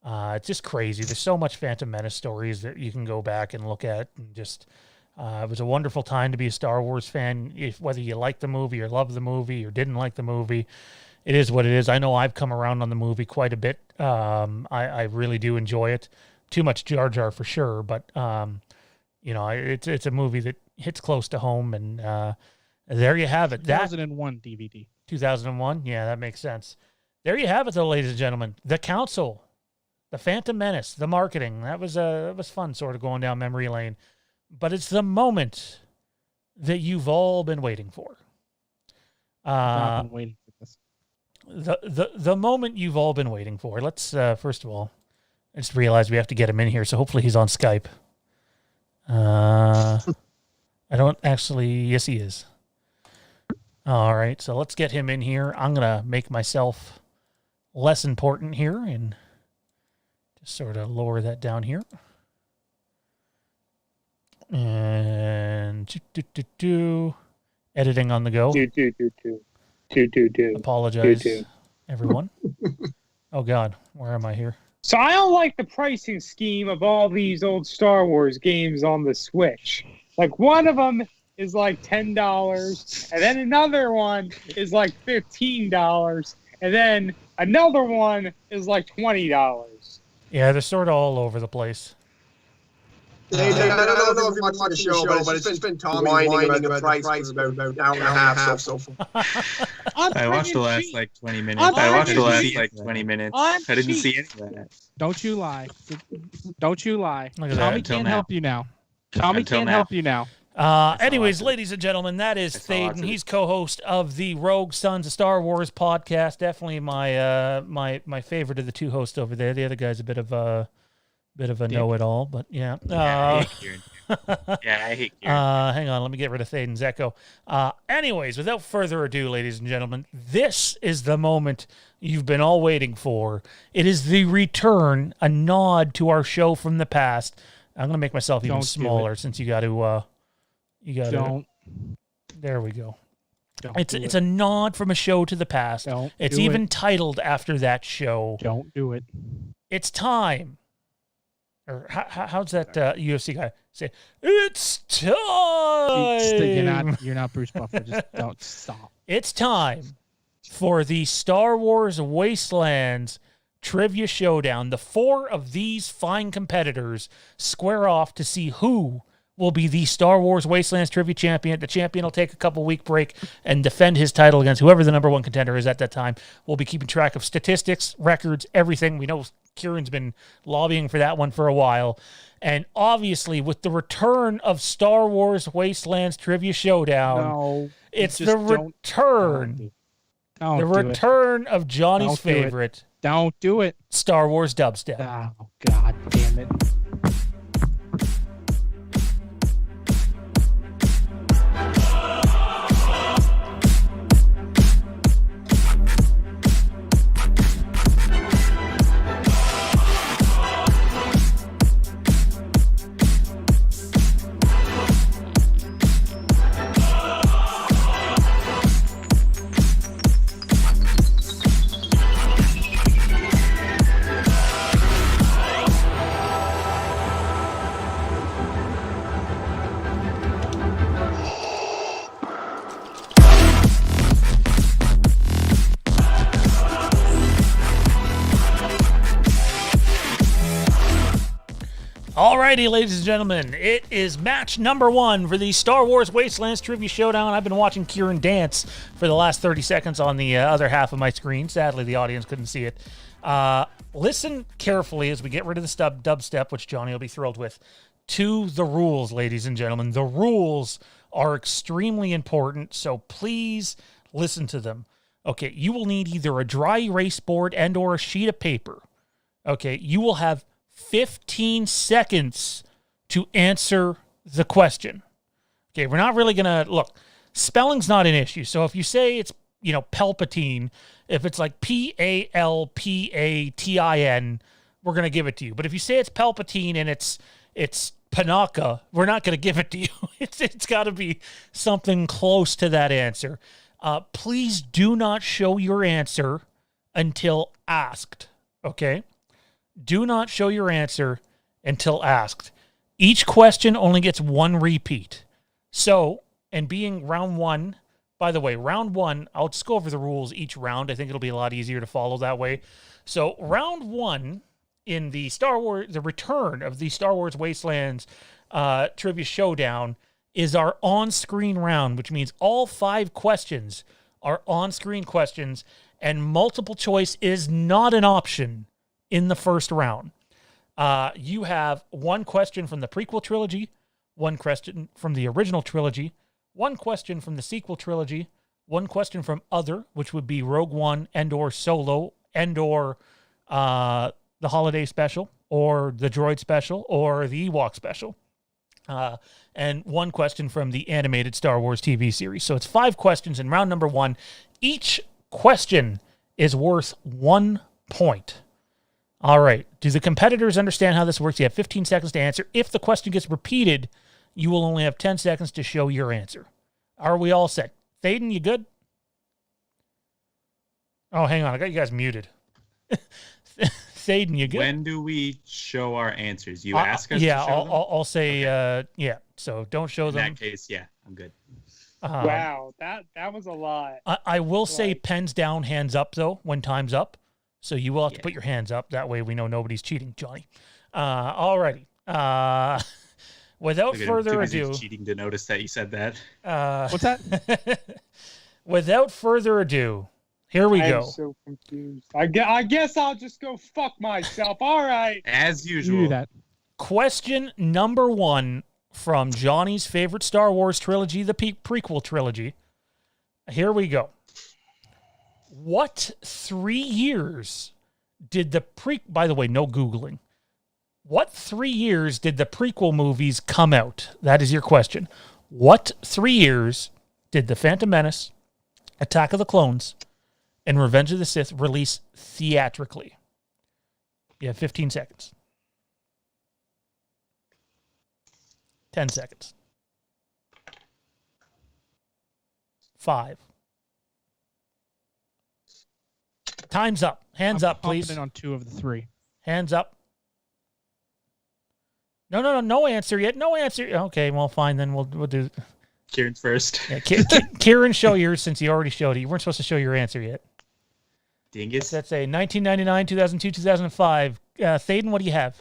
it's just crazy. There's so much Phantom Menace stories that you can go back and look at, and just. It was a wonderful time to be a Star Wars fan. Whether you liked the movie or loved the movie or didn't like the movie, it is what it is. I know I've come around on the movie quite a bit. I really do enjoy it. Too much Jar Jar for sure, but it's a movie that hits close to home, and there you have it. 2001 DVD. 2001, yeah, that makes sense. There you have it, though, ladies and gentlemen. The Council, the Phantom Menace, the marketing. That was fun, sort of going down memory lane. But it's the moment that you've all been waiting for. I've been waiting for this. The moment you've all been waiting for. Let's first of all, I just realized we have to get him in here, so hopefully he's on Skype. I don't actually. Yes, he is. All right, so let's get him in here. I'm gonna make myself less important here and just sort of lower that down here. And editing on the go. Apologize, everyone. Oh God, where am I here? So I don't like the pricing scheme of all these old Star Wars games on the Switch. Like, one of them is like $10, and then another one is like $15, and then another one is like $20. Yeah, they're sort of all over the place. I don't know if you watched the show, but it's been Tommy whining about the price for about an hour and a half so far. I watched the last like 20 minutes. I didn't see any of that. Don't you lie. Don't you lie. Look at Tommy that. can't help you now. Tommy can't help you now. Anyways, ladies and gentlemen, that is Thaden. He's co-host of the Rogue Sons of Star Wars podcast. Definitely my favorite of the two hosts over there. The other guy's a bit of a know-it-all, but yeah. I hate Kieran. Hang on, let me get rid of Thaden's echo. Anyways, without further ado, ladies and gentlemen, this is the moment you've been all waiting for. It is the return, a nod to our show from the past. I'm going to make myself even smaller since you got to... There we go. It's a nod from a show to the past. It's even titled after that show. Don't do it. It's time. Or how's that UFC guy say? It's time. You're not Bruce Buffer. Just don't stop. It's time for the Star Wars Wastelands Trivia Showdown. The 4 of these fine competitors square off to see who will be the Star Wars Wastelands Trivia Champion. The champion will take a couple-week break and defend his title against whoever the number 1 contender is at that time. We'll be keeping track of statistics, records, everything. We know Kieran's been lobbying for that one for a while. And obviously, with the return of Star Wars Wastelands Trivia Showdown, it's the return. The return of Johnny's favorite. Don't do it. Star Wars dubstep. Oh, God damn it. Alrighty, ladies and gentlemen, it is match number 1 for the Star Wars Wastelands Trivia Showdown. I've been watching Kieran dance for the last 30 seconds on the other half of my screen. Sadly, the audience couldn't see it. Listen carefully as we get rid of the dubstep, which Johnny will be thrilled with, to the rules, ladies and gentlemen. The rules are extremely important, so please listen to them. Okay, you will need either a dry erase board and or a sheet of paper. Okay, you will have 15 seconds to answer the question. Okay, we're not really going to... Look, spelling's not an issue. So if you say it's, Palpatine, if it's like Palpatin, we're going to give it to you. But if you say it's Palpatine and it's Panaka, we're not going to give it to you. It's got to be something close to that answer. Please do not show your answer until asked, okay? Do not show your answer until asked. Each question only gets 1 repeat. So, and being round 1, by the way, round 1, I'll just go over the rules each round. I think it'll be a lot easier to follow that way. So, round 1 in the return of the Star Wars Wastelands Trivia Showdown is our on-screen round, which means all 5 questions are on-screen questions, and multiple choice is not an option in the first round. You have 1 question from the prequel trilogy, 1 question from the original trilogy, 1 question from the sequel trilogy, 1 question from other, which would be Rogue One and or Solo and or the Holiday Special or the Droid Special or the Ewok Special. And 1 question from the animated Star Wars TV series. So it's 5 questions in round number 1. Each question is worth 1 point. All right. Do the competitors understand how this works? You have 15 seconds to answer. If the question gets repeated, you will only have 10 seconds to show your answer. Are we all set? Thaden, you good? Oh, hang on. I got you guys muted. Thaden, you good? When do we show our answers? You ask us to show them? I'll say, okay. Yeah. So don't show them. In that case, yeah, I'm good. Wow, that was a lot. I will say pens down, hands up, though, when time's up. So you will have to put your hands up. That way we know nobody's cheating, Johnny. All righty. Without further ado... cheating to notice that you said that. What's that? Without further ado, here we go. I'm so confused. I guess I'll just go fuck myself. All right. As usual. You do that. Question number 1 from Johnny's favorite Star Wars trilogy, the prequel trilogy. Here we go. What 3 years did the by the way, no Googling. What 3 years did the prequel movies come out? That is your question. What 3 years did the Phantom Menace, Attack of the Clones, and Revenge of the Sith release theatrically? You have 15 seconds. 10 seconds. 5. Time's up. Hands up, please. I'm confident on 2 of the 3. Hands up. No answer yet. No answer. Okay, well, fine, then we'll do... Kieran's first. Yeah, Kieran, show yours since you already showed it. You weren't supposed to show your answer yet. Dingus. That's a 1999, 2002, 2005. Thaden, what do you have?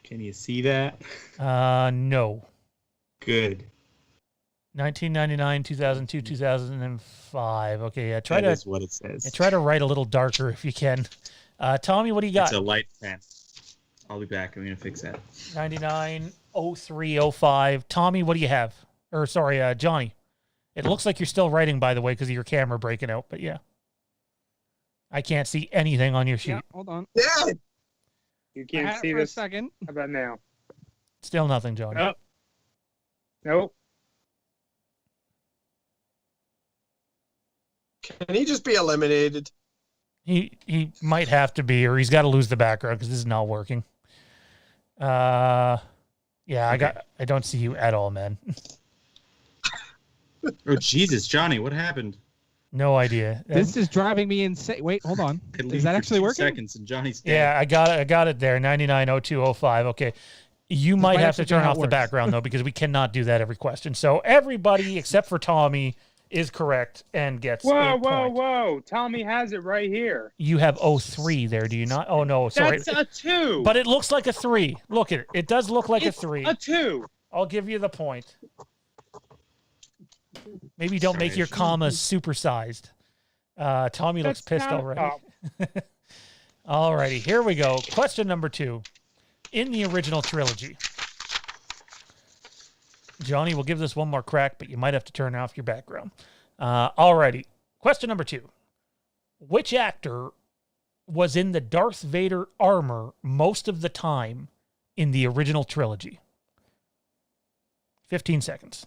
Can you see that? No. Good. 1999, 2002, 2005. Okay, yeah. That is what it says. Try to write a little darker if you can. Tommy, what do you got? It's a light pen. I'll be back. I'm gonna fix that. 99, 03, 05. Tommy, what do you have? Or sorry, Johnny. It looks like you're still writing, by the way, because of your camera breaking out. But yeah, I can't see anything on your sheet. Yeah, hold on. Yeah. You can't see for this. a second. How about now? Still nothing, Johnny. Oh. Nope. Can he just be eliminated? He might have to be, or he's got to lose the background because this is not working. Yeah, okay. I don't see you at all, man. Oh Jesus, Johnny, what happened? No idea. This is driving me insane. Wait, hold on. Is that actually working? Seconds and Johnny's dead. Yeah, I got it there. 99, 02, 05. Okay. You might have to turn off the background though, because we cannot do that every question. So everybody except for Tommy is correct and gets Whoa. Tommy has it right here. You have 03 there, do you not? Oh, no, sorry. That's a 2. But it looks like a 3. Look at it. It does look like it's a 3. A 2. I'll give you the point. Maybe don't make your commas supersized. Tommy looks pissed already. Alrighty, here we go. Question number 2. In the original trilogy, Johnny, we'll give this one more crack, but you might have to turn off your background. Alrighty. Question number 2. Which actor was in the Darth Vader armor most of the time in the original trilogy? 15 seconds.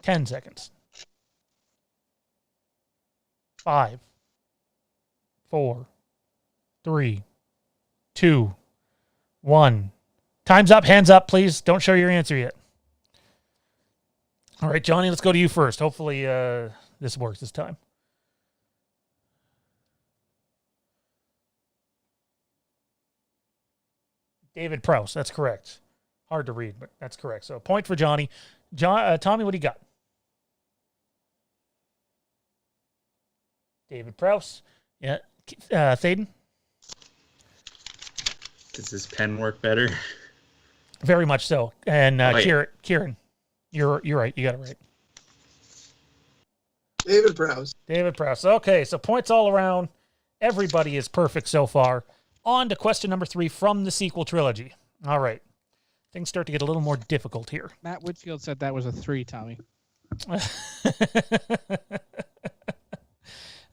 10 seconds. 5, 4, 3, 2, 1. Time's up. Hands up, please. Don't show your answer yet. All right, Johnny, let's go to you first. Hopefully this works this time. David Prowse. That's correct. Hard to read, but that's correct. So a point for Johnny. Tommy, what do you got? David Prowse. Yeah. Thaden? Does this pen work better? Very much so. And Kieran, you're right. You got it right. David Prowse. David Prowse. Okay, so points all around. Everybody is perfect so far. On to question number 3 from the sequel trilogy. All right. Things start to get a little more difficult here. Matt Whitfield said that was a 3, Tommy.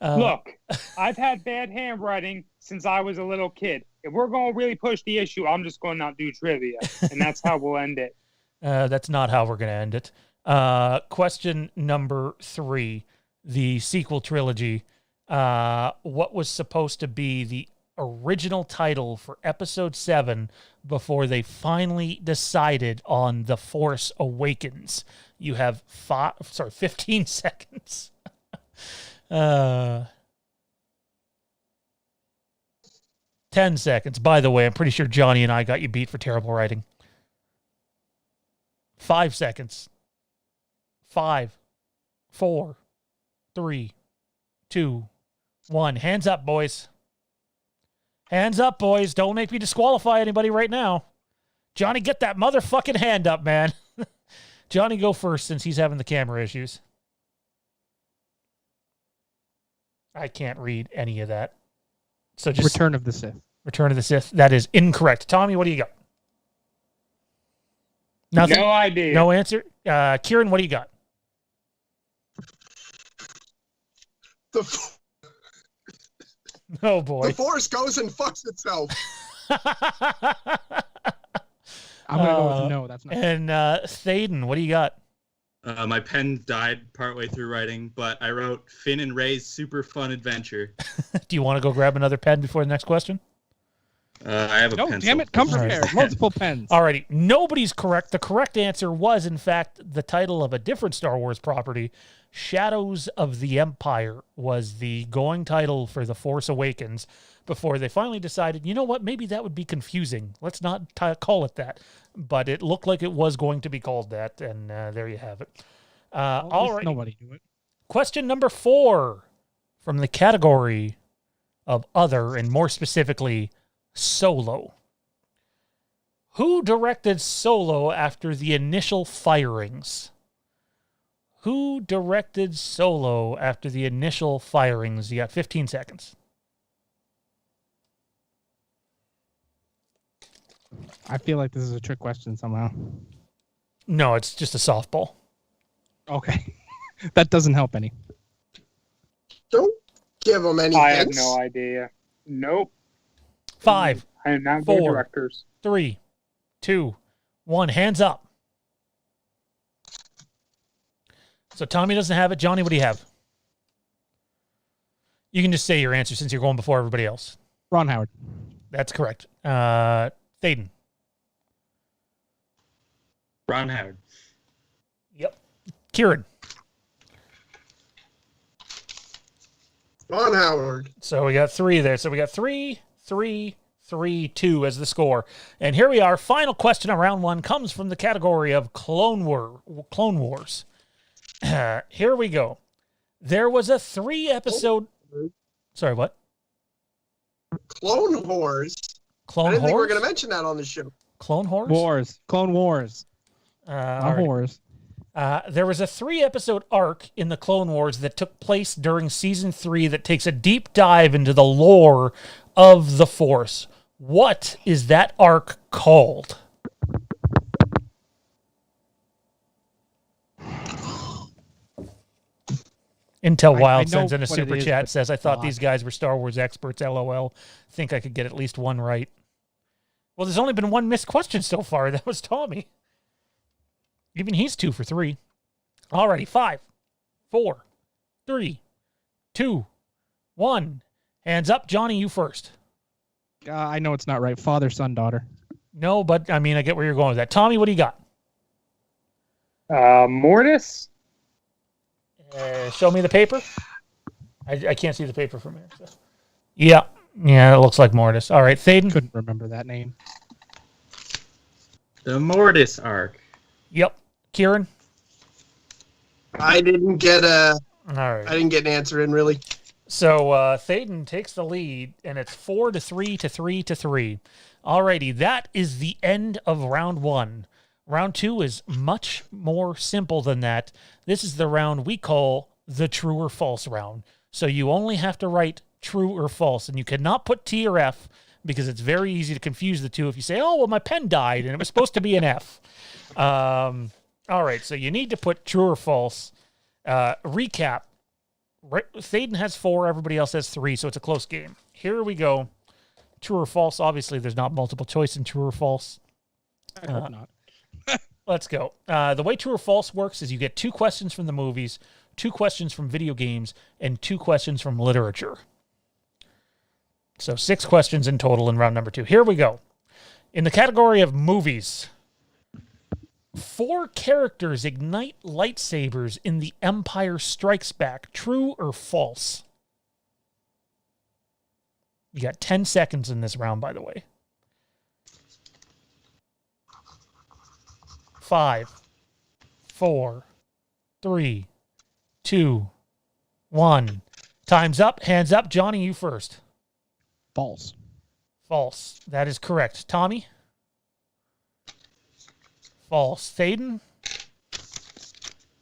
Look, I've had bad handwriting since I was a little kid. If we're going to really push the issue, I'm just going to not do trivia, and that's how we'll end it. That's not how we're going to end it. Question number 3, the sequel trilogy. What was supposed to be the original title for Episode 7 before they finally decided on The Force Awakens? You have 15 seconds. 10 seconds. By the way, I'm pretty sure Johnny and I got you beat for terrible writing. 5 seconds. 5, 4, 3, 2, 1. Hands up, boys. Hands up, boys. Don't make me disqualify anybody right now. Johnny, get that motherfucking hand up, man. Johnny, go first since he's having the camera issues. I can't read any of that. So just Return of the Sith. Return of the Sith. That is incorrect. Tommy, what do you got? Nothing? No idea. No answer? Kieran, what do you got? Oh, boy. The Force goes and fucks itself. I'm going to go with no. That's not. And Thaden, what do you got? My pen died partway through writing, but I wrote Finn and Rey's super fun adventure. Do you want to go grab another pen before the next question? I have a No, pencil. damn it, come All right. prepared. Multiple pens. Alrighty, nobody's correct. The correct answer was, in fact, the title of a different Star Wars property. Shadows of the Empire was the going title for The Force Awakens before they finally decided, you know what, maybe that would be confusing. Let's not call it that. But it looked like it was going to be called that, and there you have it. All right. Nobody knew it. Question number 4 from the category of other, and more specifically, Solo. Who directed Solo after the initial firings? Who directed Solo after the initial firings? You got 15 seconds. I feel like this is a trick question somehow. No, it's just a softball. Okay. That doesn't help any. Don't give them any I have hints. no idea. Nope. 5, I am not 4, good directors. 3, 2, 1. Hands up. So Tommy doesn't have it. Johnny, what do you have? You can just say your answer since you're going before everybody else. Ron Howard. That's correct. Thaden. Ron Howard. Yep. Kieran. Ron Howard. So we got 3 there. So we got 3, 3, 3, 2 as the score. And here we are. Final question of round 1 comes from the category of Clone Wars. Here we go. There was a 3-episode... Sorry, what? Clone Wars. Clone I didn't think we were Wars? going to mention that on the show. Clone Wars? Wars. Clone Wars. All right. Wars. There was a 3-episode arc in the Clone Wars that took place during Season 3 that takes a deep dive into the lore of the Force. What is that arc called? Intel Wild sends in a super chat, says, I thought these guys were Star Wars experts, LOL. Think I could get at least one right. Well, there's only been one missed question so far. That was Tommy. Even he's 2 for 3. Alrighty, 5, 4, 3, 2, 1. Hands up. Johnny, you first. I know it's not right. Father, son, daughter. No, but I mean, I get where you're going with that. Tommy, what do you got? Mortis? Show me the paper. I can't see the paper from here. So. Yeah, it looks like Mortis. All right, Thaden. Couldn't remember that name. The Mortis arc. Yep. Kieran. I didn't get All right. I didn't get an answer in, really. So Thaden takes the lead, and it's 4-3 to 3-3. Alrighty, that is the end of round 1. Round 2 is much more simple than that. This is the round we call the true or false round. So you only have to write true or false, and you cannot put T or F because it's very easy to confuse the two if you say, oh, well, my pen died, and it was supposed to be an F. All right, so you need to put true or false. Recap. Thaden has 4, everybody else has 3, so it's a close game. Here we go. True or false. Obviously, there's not multiple choice in true or false. I hope not. Let's go. The way true or false works is you get 2 questions from the movies, 2 questions from video games, and 2 questions from literature. So 6 questions in total in round number 2. Here we go. In the category of movies, 4 characters ignite lightsabers in The Empire Strikes Back. True or false? You got 10 seconds in this round, by the way. 5, 4, 3, 2, 1. Time's up. Hands up. Johnny, you first. False. False. That is correct. Tommy? False. Thaden?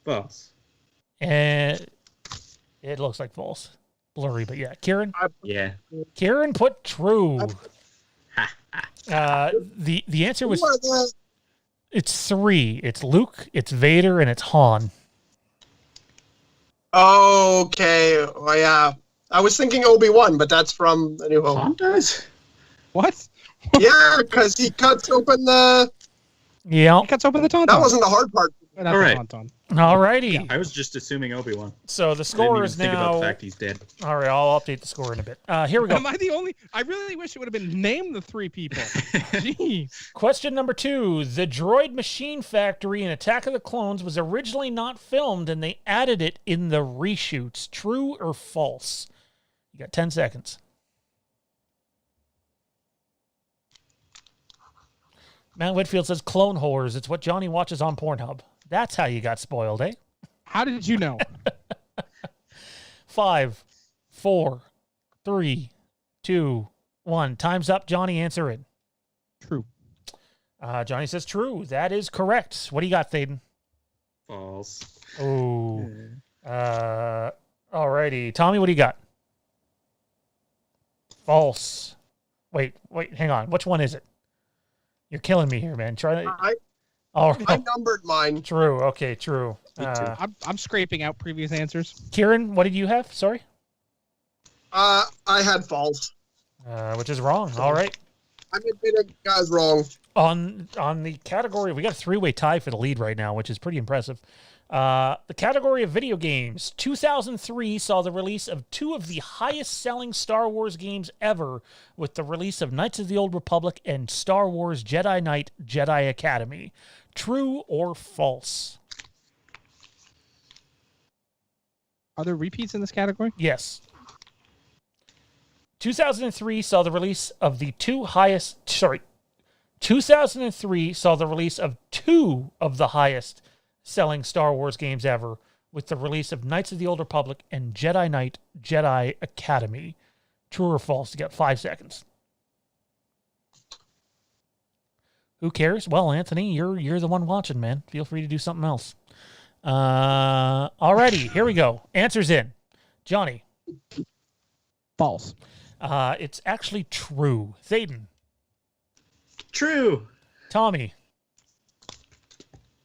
False. And it looks like false. Blurry, but yeah. Kieran? Yeah. Kieran put true. The answer was... It's 3. It's Luke, it's Vader, and it's Han. Okay. Oh, yeah. I was thinking Obi-Wan, but that's from A New Hope. Han does? What? Yeah, because he cuts open the... Yeah. He cuts open the tauntaun. That wasn't the hard part for All right. All righty. I was just assuming Obi-Wan. So the score is think now. about the fact he's dead. All right, I'll update the score in a bit. Here we go. Am I the only? I really wish it would have been name the 3 people. Jeez. Question number 2. The droid machine factory in Attack of the Clones was originally not filmed, and they added it in the reshoots. True or false? You got 10 seconds. Matt Whitfield says Clone Whores. It's what Johnny watches on Pornhub. That's how you got spoiled, eh? How did you know? 5, 4, 3, 2, 1. Time's up. Johnny, answer it. True. Johnny says true. That is correct. What do you got, Thaden? False. Oh. Alrighty. Tommy, what do you got? False. Wait, hang on. Which one is it? You're killing me here, man. Try that. I numbered mine. True. Okay, true. I'm scraping out previous answers. Kieran, what did you have? Sorry. I had false. Which is wrong. All right. I'm admitting you guys wrong. On the category, we got a 3-way tie for the lead right now, which is pretty impressive. The category of video games, 2003 saw the release of 2 of the highest-selling Star Wars games ever, with the release of Knights of the Old Republic and Star Wars Jedi Knight Jedi Academy. True or false? Are there repeats in this category? Yes. 2003 saw the release of the 2003 saw the release of 2 of the highest selling Star Wars games ever, with the release of Knights of the Old Republic and Jedi Knight Jedi Academy. True or false? You got 5 seconds. Who cares? Well, Anthony, you're the one watching, man. Feel free to do something else. Alrighty, here we go. Answers in. Johnny. False. It's actually true. Thaden. True. Tommy.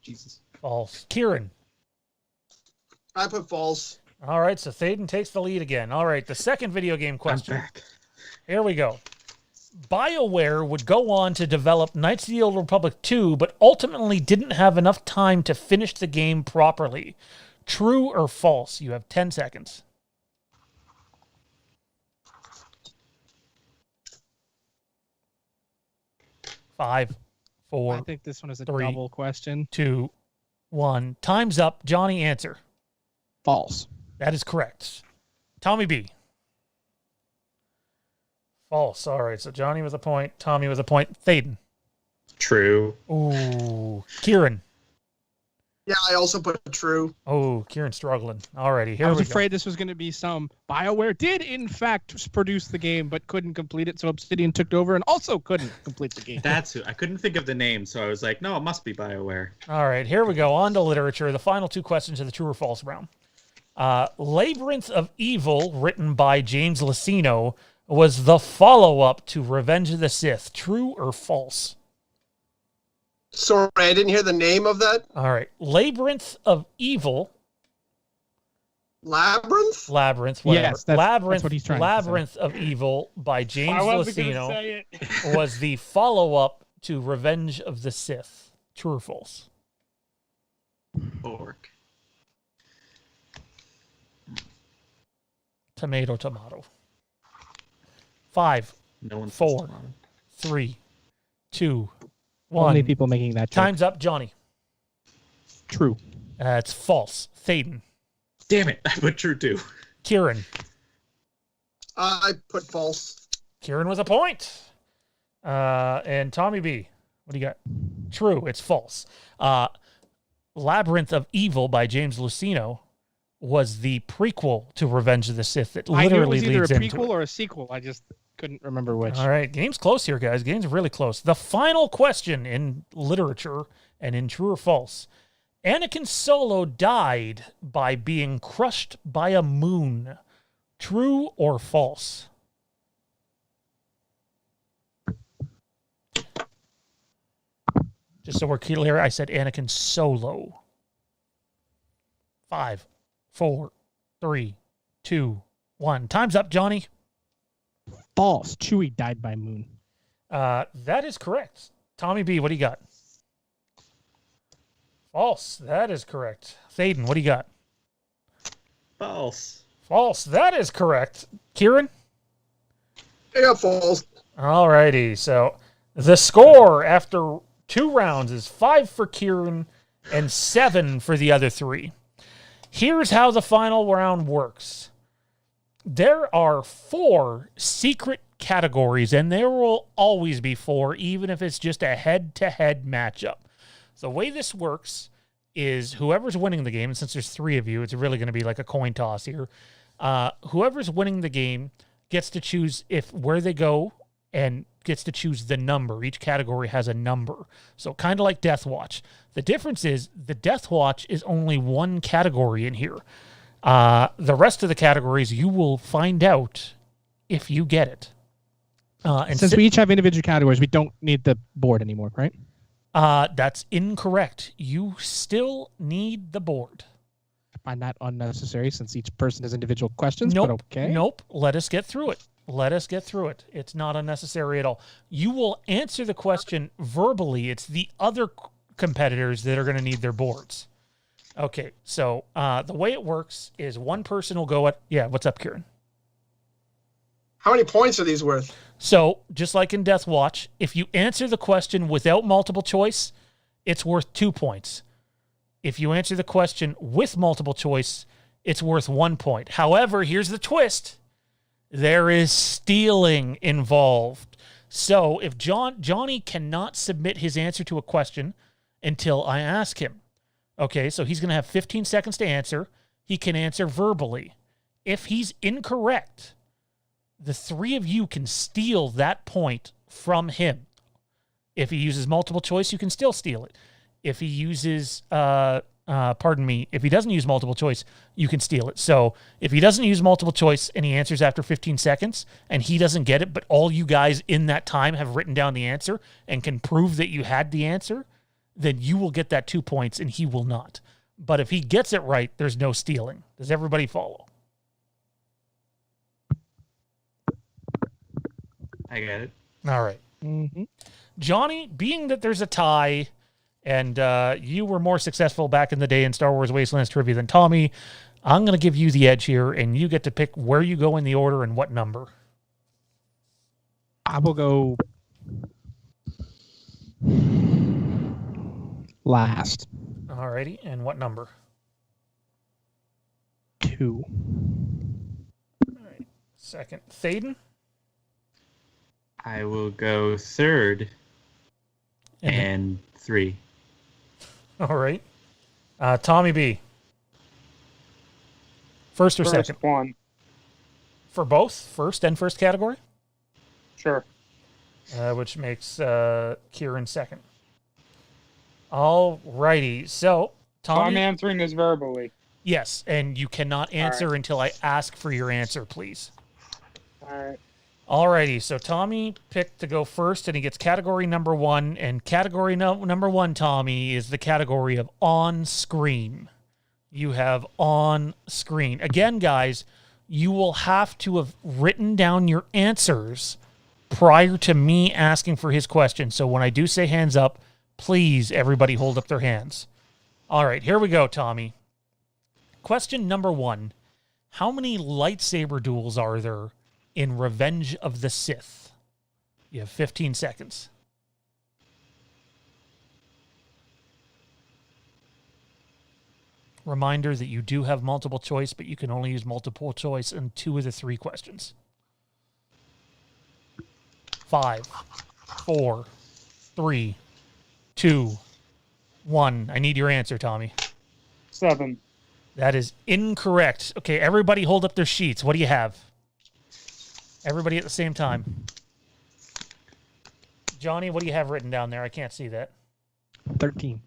Jesus. False. Kieran. I put false. All right, so Thaden takes the lead again. All right, the second video game question. I'm back. Here we go. BioWare would go on to develop Knights of the Old Republic 2, but ultimately didn't have enough time to finish the game properly. True or false? You have 10 seconds. 5, 4. I think this one is a 3, double question. 2, 1. Time's up. Johnny, answer. False. That is correct. Tommy B. False. All right, so Johnny with a point. Tommy with a point. Thaden. True. Ooh. Kieran. Yeah, I also put true. Oh, Kieran's struggling. Alrighty, here I we was go. afraid this was going to be some BioWare did in fact produce the game but couldn't complete it, so Obsidian took over and also couldn't complete the game. That's who. I couldn't think of the name, so I was like, no, it must be BioWare. All right, here we go. On to literature. The final 2 questions of the true or false round. Labyrinth of Evil, written by James Luceno, was the follow-up to Revenge of the Sith. True or false? Sorry, I didn't hear the name of that. All right. Labyrinth of Evil. Labyrinth? Labyrinth, whatever. Yes, that's what he's trying to say. Labyrinth of Evil by James I wasn't gonna Luceno say it. was the follow-up to Revenge of the Sith. True or false? Orc. Tomato, tomato. 5, No one. 4, 3, 2, 1. Only people making that joke. Time's up, Johnny. True. It's false. Thaden. Damn it! I put true too. Kieran. I put false. Kieran with a point. And Tommy B. What do you got? True. It's false. Labyrinth of Evil by James Luceno was the prequel to Revenge of the Sith that I knew it literally was either a leads into prequel it. or a sequel. I just couldn't remember which. All right, game's close here, guys. Game's really close. The final question in literature and in true or false. Anakin Solo died by being crushed by a moon. True or false? Just so we're clear, I said Anakin Solo. 5, 4, 3, 2, 1. Time's up, Johnny. False. Chewie died by moon. That is correct. Tommy B, what do you got? False. That is correct. Thaden, what do you got? False. False. That is correct. Kieran? I got false. All righty. So the score after 2 rounds is 5 for Kieran and 7 for the other 3. Here's how the final round works. There are 4 secret categories, and there will always be 4, even if it's just a head-to-head matchup. The way this works is whoever's winning the game, and since there's 3 of you, it's really going to be like a coin toss here. Whoever's winning the game gets to choose where they go and gets to choose the number. Each category has a number. So kind of like Death Watch. The difference is the Death Watch is only 1 category in here. The rest of the categories you will find out if you get it. And since we each have individual categories, we don't need the board anymore, right? That's incorrect. You still need the board. I find that unnecessary since each person has individual questions, Nope. but okay. Nope. Let us get through it. It's not unnecessary at all. You will answer the question verbally. It's the other competitors that are going to need their boards. Okay, so the way it works is one person will go at... Yeah, what's up, Kieran? How many points are these worth? So, just like in Death Watch, if you answer the question without multiple choice, it's worth 2 points. If you answer the question with multiple choice, it's worth 1 point. However, here's the twist. There is stealing involved. So, if Johnny cannot submit his answer to a question until I ask him. Okay, so he's going to have 15 seconds to answer. He can answer verbally. If he's incorrect, the 3 of you can steal that point from him. If he uses multiple choice, you can still steal it. If he uses, if he doesn't use multiple choice, you can steal it. So if he doesn't use multiple choice and he answers after 15 seconds and he doesn't get it, but all you guys in that time have written down the answer and can prove that you had the answer, then you will get that 2 points and he will not. But if he gets it right, there's no stealing. Does everybody follow? I got it. All right. Mm-hmm. Johnny, being that there's a tie and you were more successful back in the day in Star Wars Wastelands Trivia than Tommy, I'm going to give you the edge here, and you get to pick where you go in the order and what number. I will go last. All righty. And what number? 2. All right. Second. Thaden? I will go 3rd and 3. All right. Tommy B. First or second? One. For both? First and first category? Sure. Which makes Kieran second. All righty. So, Tommy... I'm answering this verbally. Yes, and you cannot answer until I ask for your answer, please. All right. Alrighty, so Tommy picked to go first, and he gets category number 1. And category number 1, Tommy, is the category of on-screen. You have on-screen. Again, guys, you will have to have written down your answers prior to me asking for his question. So when I do say hands up, please, everybody hold up their hands. All right, here we go, Tommy. Question number 1. How many lightsaber duels are there in Revenge of the Sith? You have 15 seconds. Reminder that you do have multiple choice, but you can only use multiple choice in 2 of the 3 questions. 5, 4, 3, 2, 1. I need your answer, Tommy. 7. That is incorrect. Okay, everybody hold up their sheets. What do you have? Everybody at the same time. Johnny, what do you have written down there? I can't see that. 13.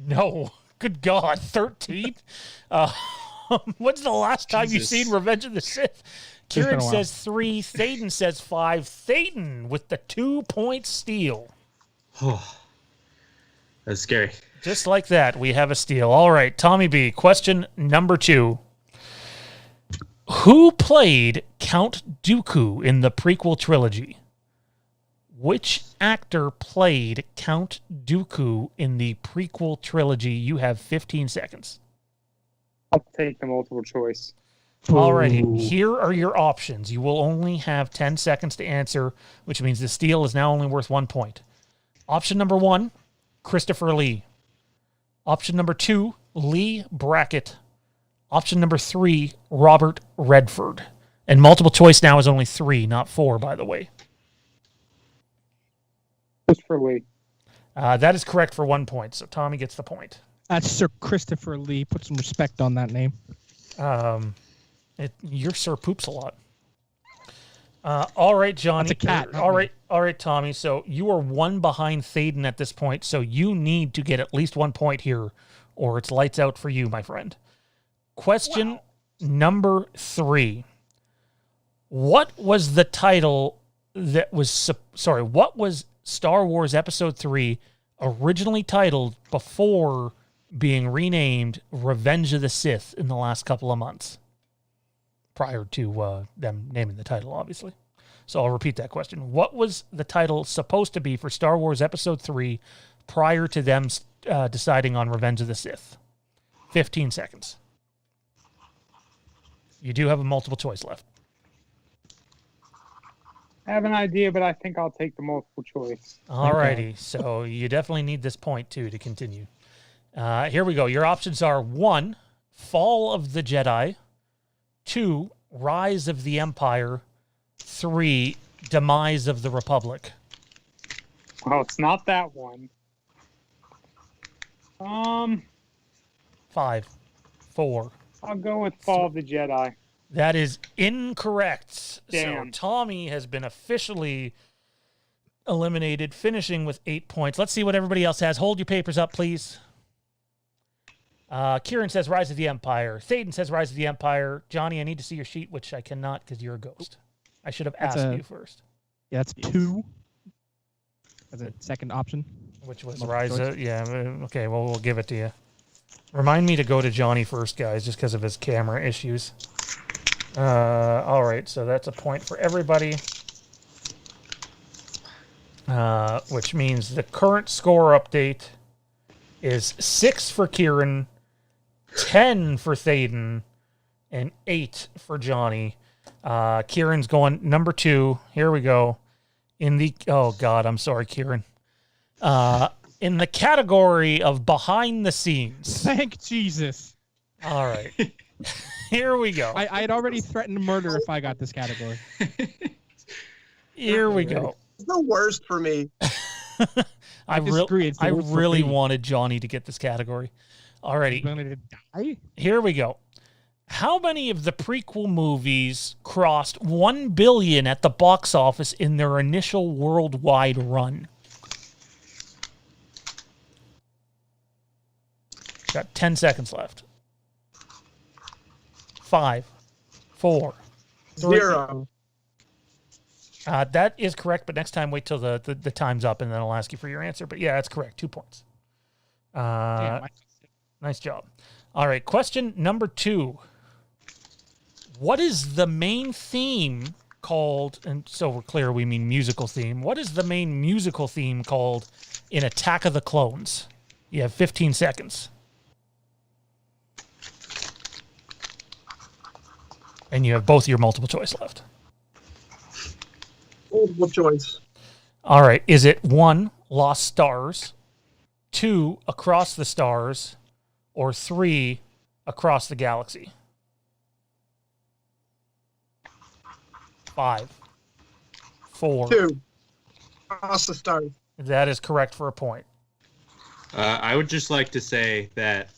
No. Good God. 13? When's the last time you've seen Revenge of the Sith? Kieran says 3. Thaden says 5. Thaden with the 2-point steal. Oh, that's scary. Just like that, we have a steal. All right, Tommy B. Question number 2. Who played Count Dooku in the prequel trilogy? Which actor played Count Dooku in the prequel trilogy? You have 15 seconds. I'll take the multiple choice. Alrighty, here are your options. You will only have 10 seconds to answer, which means the steal is now only worth 1 point. Option number 1, Christopher Lee. Option number 2, Lee Brackett. Option number 3, Robert Redford. And multiple choice now is only 3, not 4, by the way. Christopher Lee. That is correct for 1 point, so Tommy gets the point. That's Sir Christopher Lee. Put some respect on that name. Your Sir poops a lot. All right, Johnny. That's a cat. All right, Tommy. So you are 1 behind Thaden at this point, so you need to get at least 1 point here, or it's lights out for you, my friend. Question number 3. What was the title that was... what was Star Wars Episode 3 originally titled before being renamed Revenge of the Sith in the last couple of months? Prior to them naming the title, obviously. So I'll repeat that question. What was the title supposed to be for Star Wars Episode 3 prior to them deciding on Revenge of the Sith? 15 seconds. You do have a multiple choice left. I have an idea, but I think I'll take the multiple choice. Alrighty, so you definitely need this point, too, to continue. Here we go. Your options are 1, Fall of the Jedi. 2, Rise of the Empire. 3, Demise of the Republic. Well, it's not that one. 5, 4. I'll go with Fall of the Jedi. That is incorrect. Damn. So Tommy has been officially eliminated, finishing with 8 points. Let's see what everybody else has. Hold your papers up, please. Kieran says Rise of the Empire. Thaden says Rise of the Empire. Johnny, I need to see your sheet, which I cannot because you're a ghost. I should have asked you first. Yeah, that's 2. As a second option. Which was Rise of... Yeah, okay, well, we'll give it to you. Remind me to go to Johnny first, guys, just because of his camera issues. All right, so that's a point for everybody. Which means the current score update is 6 for Kieran, 10 for Thaden, and 8 for Johnny. Kieran's going number 2. Here we go. Oh God, I'm sorry, Kieran. In the category of behind the scenes. Thank Jesus. All right. Here we go. I had already threatened murder if I got this category. Here we go. It's the worst for me. I really wanted Johnny to get this category. Alrighty. Here we go. How many of the prequel movies crossed 1 billion at the box office in their initial worldwide run? Got 10 seconds left. 5, 4, 3. 0. That is correct, but next time wait till the time's up, and then I'll ask you for your answer. But yeah, that's correct. 2 points. Nice job. All right, question number 2. What is the main theme called, and so we're clear we mean musical theme, what is the main musical theme called in Attack of the Clones? You have 15 seconds. And you have both your multiple choice left. Multiple choice. All right. Is it 1, Lost Stars, 2, Across the Stars, or 3, Across the Galaxy? 5, 4. 2, Across the Stars. That is correct for a point. I would just like to say that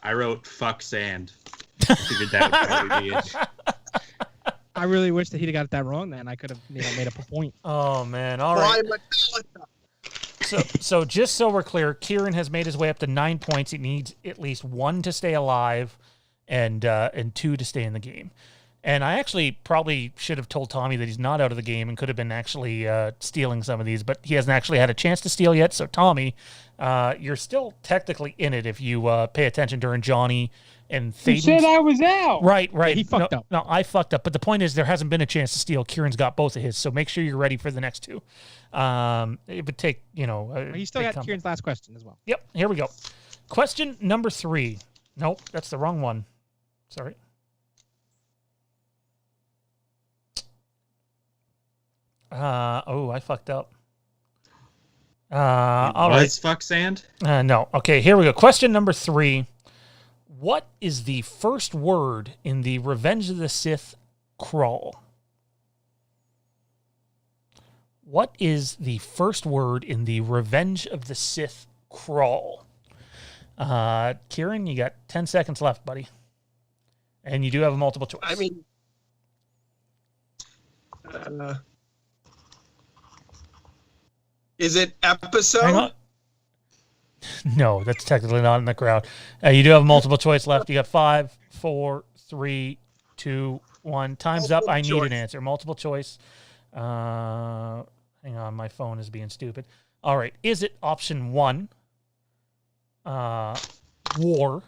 I wrote "fuck sand." Figured that would probably be it. I really wish that he'd got that wrong. Then I could have made up a point. Oh man! All right. So just so we're clear, Kieran has made his way up to 9 points. He needs at least 1 to stay alive, and 2 to stay in the game. And I actually probably should have told Tommy that he's not out of the game and could have been actually stealing some of these, but he hasn't actually had a chance to steal yet. So, Tommy, you're still technically in it if you pay attention during Johnny and Thaden's. You said I was out. Right. He fucked up. No, I fucked up. But the point is there hasn't been a chance to steal. Kieran's got both of his, so make sure you're ready for the next two. It would take, He still got Kieran's last question as well. Yep, here we go. Question number 3. Nope, that's the wrong one. Sorry. I fucked up. All right. Fuck sand? No. Okay, here we go. Question number 3. What is the first word in the Revenge of the Sith crawl? What is the first word in the Revenge of the Sith crawl? Kieran, you got 10 seconds left, buddy. And you do have a multiple choice. I mean, is it episode? Hang on. No, that's technically not in the crowd. You do have multiple choice left. You got 5, 4, 3, 2, 1. Time's up. I need an answer. Multiple choice. Hang on, my phone is being stupid. All right. Is it option 1, war?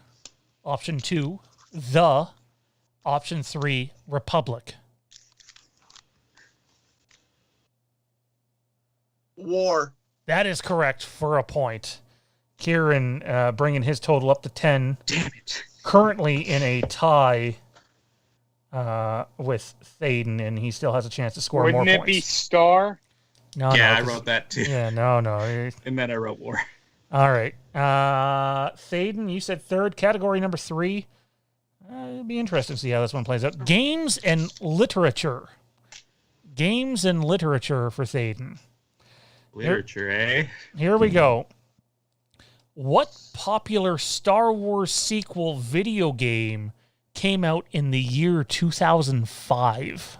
Option 2, the? Option 3, republic? War. That is correct for a point. Kieran bringing his total up to 10. Damn it. Currently in a tie with Thaden, and he still has a chance to score more points. Wouldn't it be Star? No, Yeah, no, I wrote that too. Yeah, no. And then I wrote war. All right. Thaden, you said third. Category number 3. It'll be interesting to see how this one plays out. Games and literature. Games and literature for Thaden. Literature, eh? Here we go. What popular Star Wars sequel video game came out in the year 2005?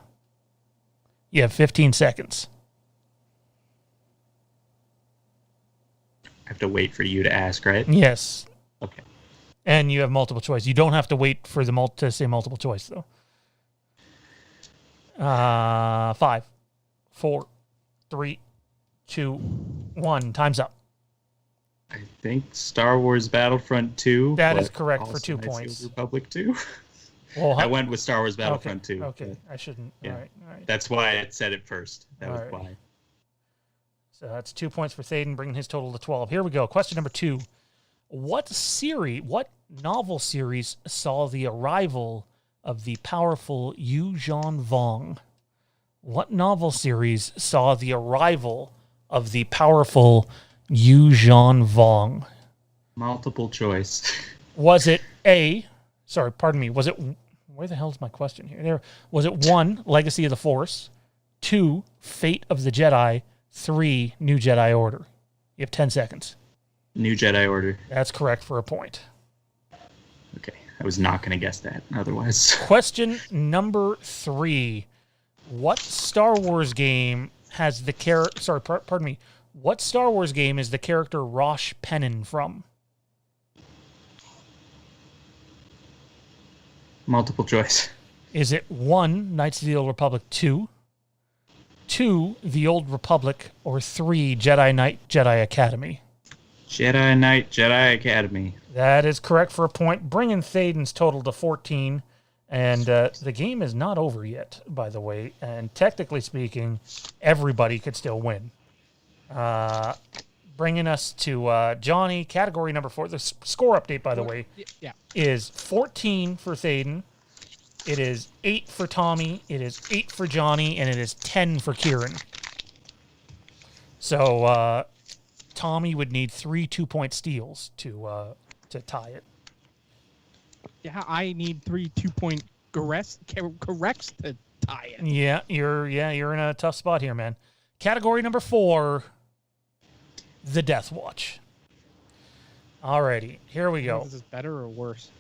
You have 15 seconds. I have to wait for you to ask, right? Yes. Okay. And you have multiple choice. You don't have to wait for the to say multiple choice, though. 5, 4, 3, 2, 1. Time's up. I think Star Wars Battlefront 2. That is correct for 2 Knights of the points. Republic 2. Well, I went with Star Wars Battlefront 2. Okay, I shouldn't. Yeah. All right. That's why it said it first. That All was right. why. So that's 2 points for Thaden, bringing his total to 12. Here we go. Question number 2. What novel series saw the arrival of the powerful Yu Zhan Vong? What novel series saw the arrival of the powerful Yu Zhan Vong? Multiple choice. Was it A, sorry, pardon me, was it, where the hell is my question here? Was it 1, Legacy of the Force, 2, Fate of the Jedi, 3, New Jedi Order? You have 10 seconds. New Jedi Order. That's correct for a point. Okay. I was not going to guess that otherwise. Question number 3. What Star Wars game has the character, pardon me, what Star Wars game is the character Rosh Pennon from? Multiple choice. Is it 1, Knights of the Old Republic 2, 2, The Old Republic, or 3, Jedi Knight, Jedi Academy? Jedi Knight, Jedi Academy. That is correct for a point, bringing Thaden's total to 14. And the game is not over yet, by the way. And technically speaking, everybody could still win. Bringing us to Johnny, category number 4. The score update, by the way, is 14 for Thaden. It is 8 for Tommy. It is 8 for Johnny. And it is 10 for Kieran. So Tommy would need 3 2-point steals to tie it. Yeah, I need 3 2-point corrects to tie it. Yeah, you're in a tough spot here, man. Category number 4, the Death Watch. Alrighty, here we go. Is this better or worse?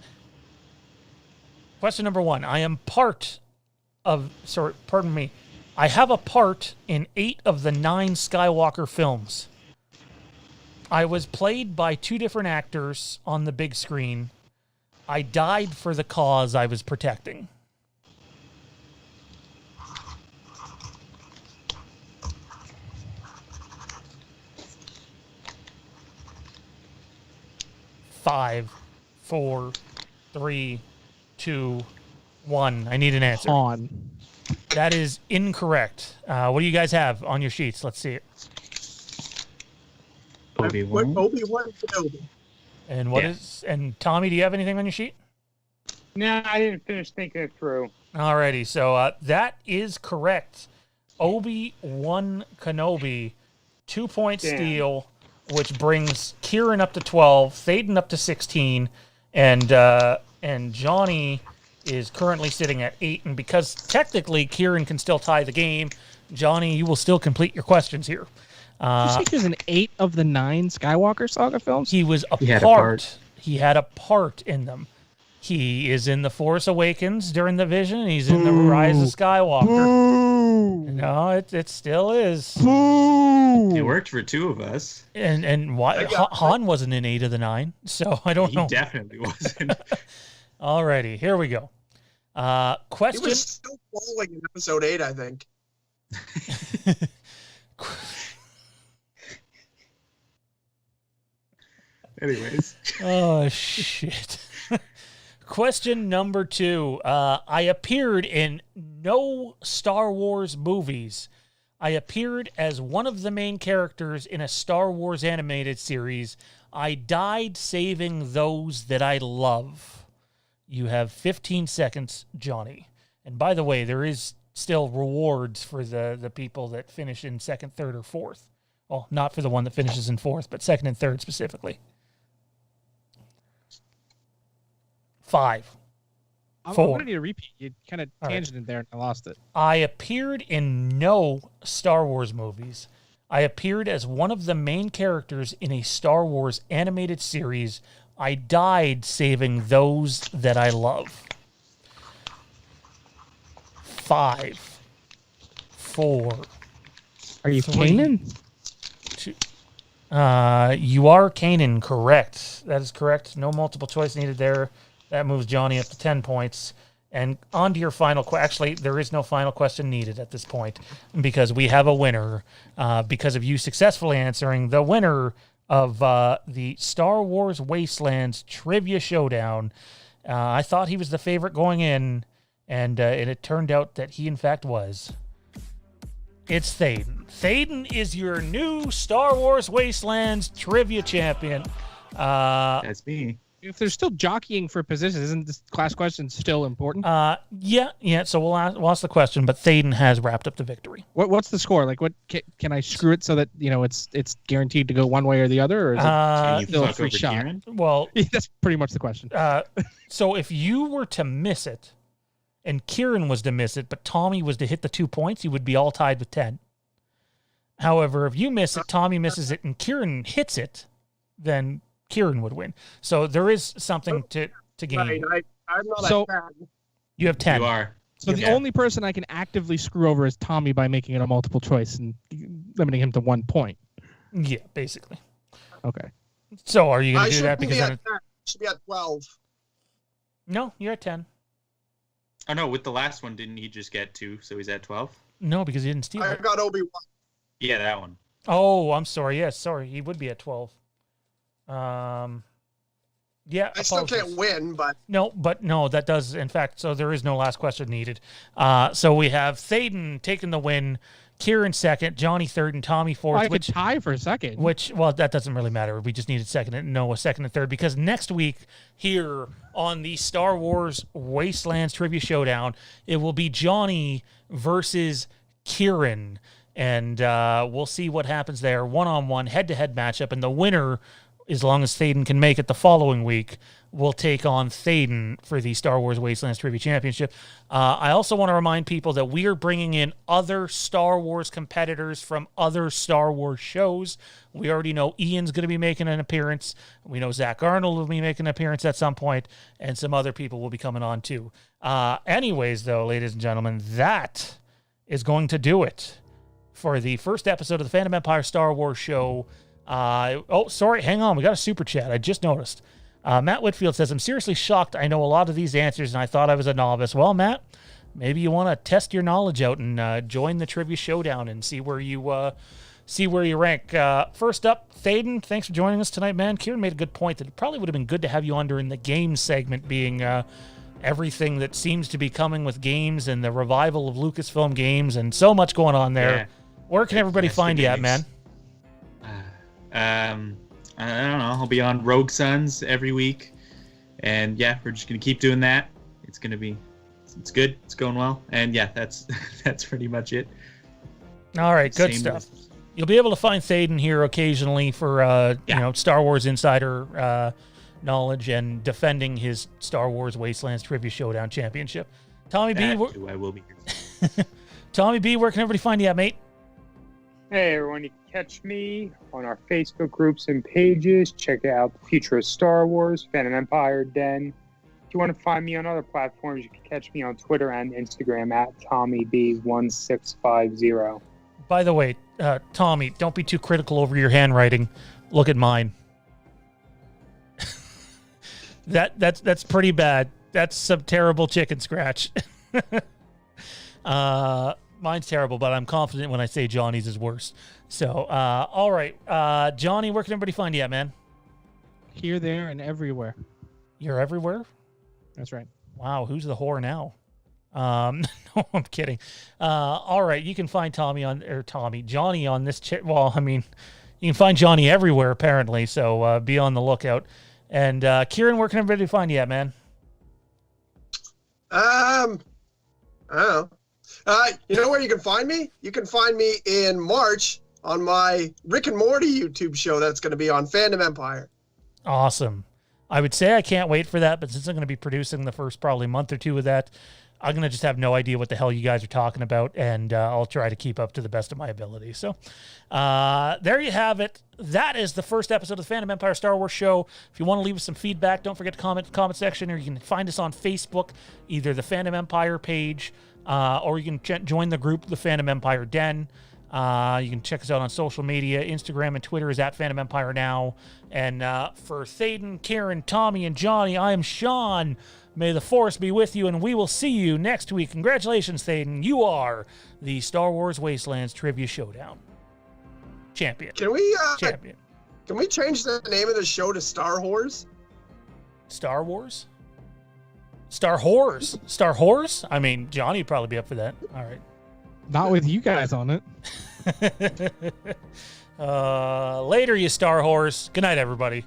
Question number 1. I have a part in 8 of the 9 Skywalker films. I was played by 2 different actors on the big screen. I died for the cause I was protecting. 5, 4, 3, 2, 1. I need an answer. Han. That is incorrect. What do you guys have on your sheets? Let's see it. Obi-Wan. Obi-Wan Kenobi. And what is? And Tommy, do you have anything on your sheet? No, I didn't finish thinking it through. Alrighty, so that is correct. Obi-Wan Kenobi, 2-point steal, which brings Kieran up to 12, Thaden up to 16, and Johnny is currently sitting at 8. And because technically Kieran can still tie the game, Johnny, you will still complete your questions here. Did you say he was in 8 of the 9 Skywalker saga films? He was a part. He had a part in them. He is in The Force Awakens during the Vision. He's in The Rise of Skywalker. No, it still is. It worked for 2 of us. And why Han wasn't in 8 of the 9, so I don't know. He definitely wasn't. Alrighty, here we go. Question. He was still falling in episode 8, I think. Anyways. Oh, shit. Question number 2. I appeared in no Star Wars movies. I appeared as one of the main characters in a Star Wars animated series. I died saving those that I love. You have 15 seconds, Johnny. And by the way, there is still rewards for the people that finish in 2nd, 3rd, or 4th. Well, not for the one that finishes in 4th, but 2nd and 3rd specifically. 5, 4. I'm ready to repeat. You kind of tangented there and I lost it. I appeared in no Star Wars movies. I appeared as one of the main characters in a Star Wars animated series. I died saving those that I love. 5, 4. Are you 3, Kanan? 2. You are Kanan, correct. That is correct. No multiple choice needed there. That moves Johnny up to 10 points. And on to your final question. Actually, there is no final question needed at this point because we have a winner. Because of you successfully answering, the winner of the Star Wars Wastelands Trivia Showdown. I thought he was the favorite going in, and it turned out that he, in fact, was. It's Thaden. Thaden is your new Star Wars Wastelands Trivia Champion. That's me. If they're still jockeying for positions, isn't this class question still important? Yeah. So we'll ask the question, but Thaden has wrapped up the victory. What's the score? Like, what can I screw it so that it's guaranteed to go one way or the other, or is it still a free shot? Kieran? Well, that's pretty much the question. So if you were to miss it, and Kieran was to miss it, but Tommy was to hit the 2 points, you would be all tied with 10. However, if you miss it, Tommy misses it, and Kieran hits it, then Kieran would win. So there is something to gain. Right, I'm not So- that bad. You have 10. You are. So the only person I can actively screw over is Tommy by making it a multiple choice and limiting him to 1 point. Yeah, basically. Okay. So are you going I to do should that? be Because at then 10. Should be at 12. no, you're at 10. Oh, no, with the last one, didn't he just get 2, so he's at 12? No, because you didn't steal I it. got Obi-Wan. Yeah, that one. Oh, I'm sorry. Yes, sorry. He would be at 12. Yeah, I still apologies. can't win, but No, that does, in fact, so there is no last question needed. So we have Thaden taking the win, Kieran second, Johnny third, and Tommy fourth. I could tie for a second. Well, that doesn't really matter. We just needed second and third, because next week here on the Star Wars Wastelands Trivia Showdown, it will be Johnny versus Kieran. And we'll see what happens there. One-on-one, head-to-head matchup, and the winner, as long as Thaden can make it the following week, will take on Thaden for the Star Wars Wastelands Trivia Championship. I also want to remind people that we are bringing in other Star Wars competitors from other Star Wars shows. We already know Ian's going to be making an appearance. We know Zach Arnold will be making an appearance at some point, and some other people will be coming on too. Anyways, though, ladies and gentlemen, that is going to do it for the first episode of the Phantom Empire Star Wars show. Sorry, hang on. We got a super chat. I just noticed. Matt Whitfield says, I'm seriously shocked. I know a lot of these answers, and I thought I was a novice. Well, Matt, maybe you want to test your knowledge out and join the Trivia Showdown and see where you see where you rank. First up, Thaden, thanks for joining us tonight, man. Kieran made a good point that it probably would have been good to have you on during the game segment, being everything that seems to be coming with games and the revival of Lucasfilm Games and so much going on there. Yeah. Where can everybody find you at, man? I don't know. I'll be on Rogue Sons every week. And yeah, we're just going to keep doing that. It's going to be, it's good. It's going well. And yeah, that's pretty much it. All right, good Same stuff. You'll be able to find Thaden here occasionally for Star Wars Insider knowledge and defending his Star Wars Wastelands Trivia Showdown Championship. Tommy B, I will be here. Tommy B, where can everybody find you at, mate? Hey everyone, you can catch me on our Facebook groups and pages. Check out the Future of Star Wars, Phantom Empire Den. If you want to find me on other platforms, you can catch me on Twitter and Instagram at TommyB1650. By the way, Tommy, don't be too critical over your handwriting. Look at mine. That's pretty bad. That's some terrible chicken scratch. Mine's terrible, but I'm confident when I say Johnny's is worse. So, all right. Johnny, where can everybody find you at, man? Here, there, and everywhere. You're everywhere? That's right. Wow, who's the whore now? No, I'm kidding. All right, you can find Johnny on this well, I mean, you can find Johnny everywhere apparently, so be on the lookout. And Kieran, where can everybody find you at, man? I don't know. You know where you can find me? You can find me in March on my Rick and Morty YouTube show that's going to be on Fandom Empire. Awesome. I would say I can't wait for that, but since I'm going to be producing the first probably month or two of that, I'm going to just have no idea what the hell you guys are talking about, and I'll try to keep up to the best of my ability. So there you have it. That is the first episode of the Phantom Empire Star Wars show. If you want to leave us some feedback, don't forget to comment in the comment section, or you can find us on Facebook, either the Phantom Empire page, or you can join the group, the Phantom Empire Den. You can check us out on social media. Instagram and Twitter is at FandomEmpireNow. And for Thaden, Karen, Tommy, and Johnny, I am Sean. May the Force be with you, and we will see you next week. Congratulations, Thaden. You are the Star Wars Wastelands Trivia Showdown champion. Can we champion. Can we change the name of the show to Star Wars? Star Wars? Star Whores? Star Whores? I mean, Johnny would probably be up for that. All right. Not with you guys on it. Later, you Star Whores. Good night, everybody.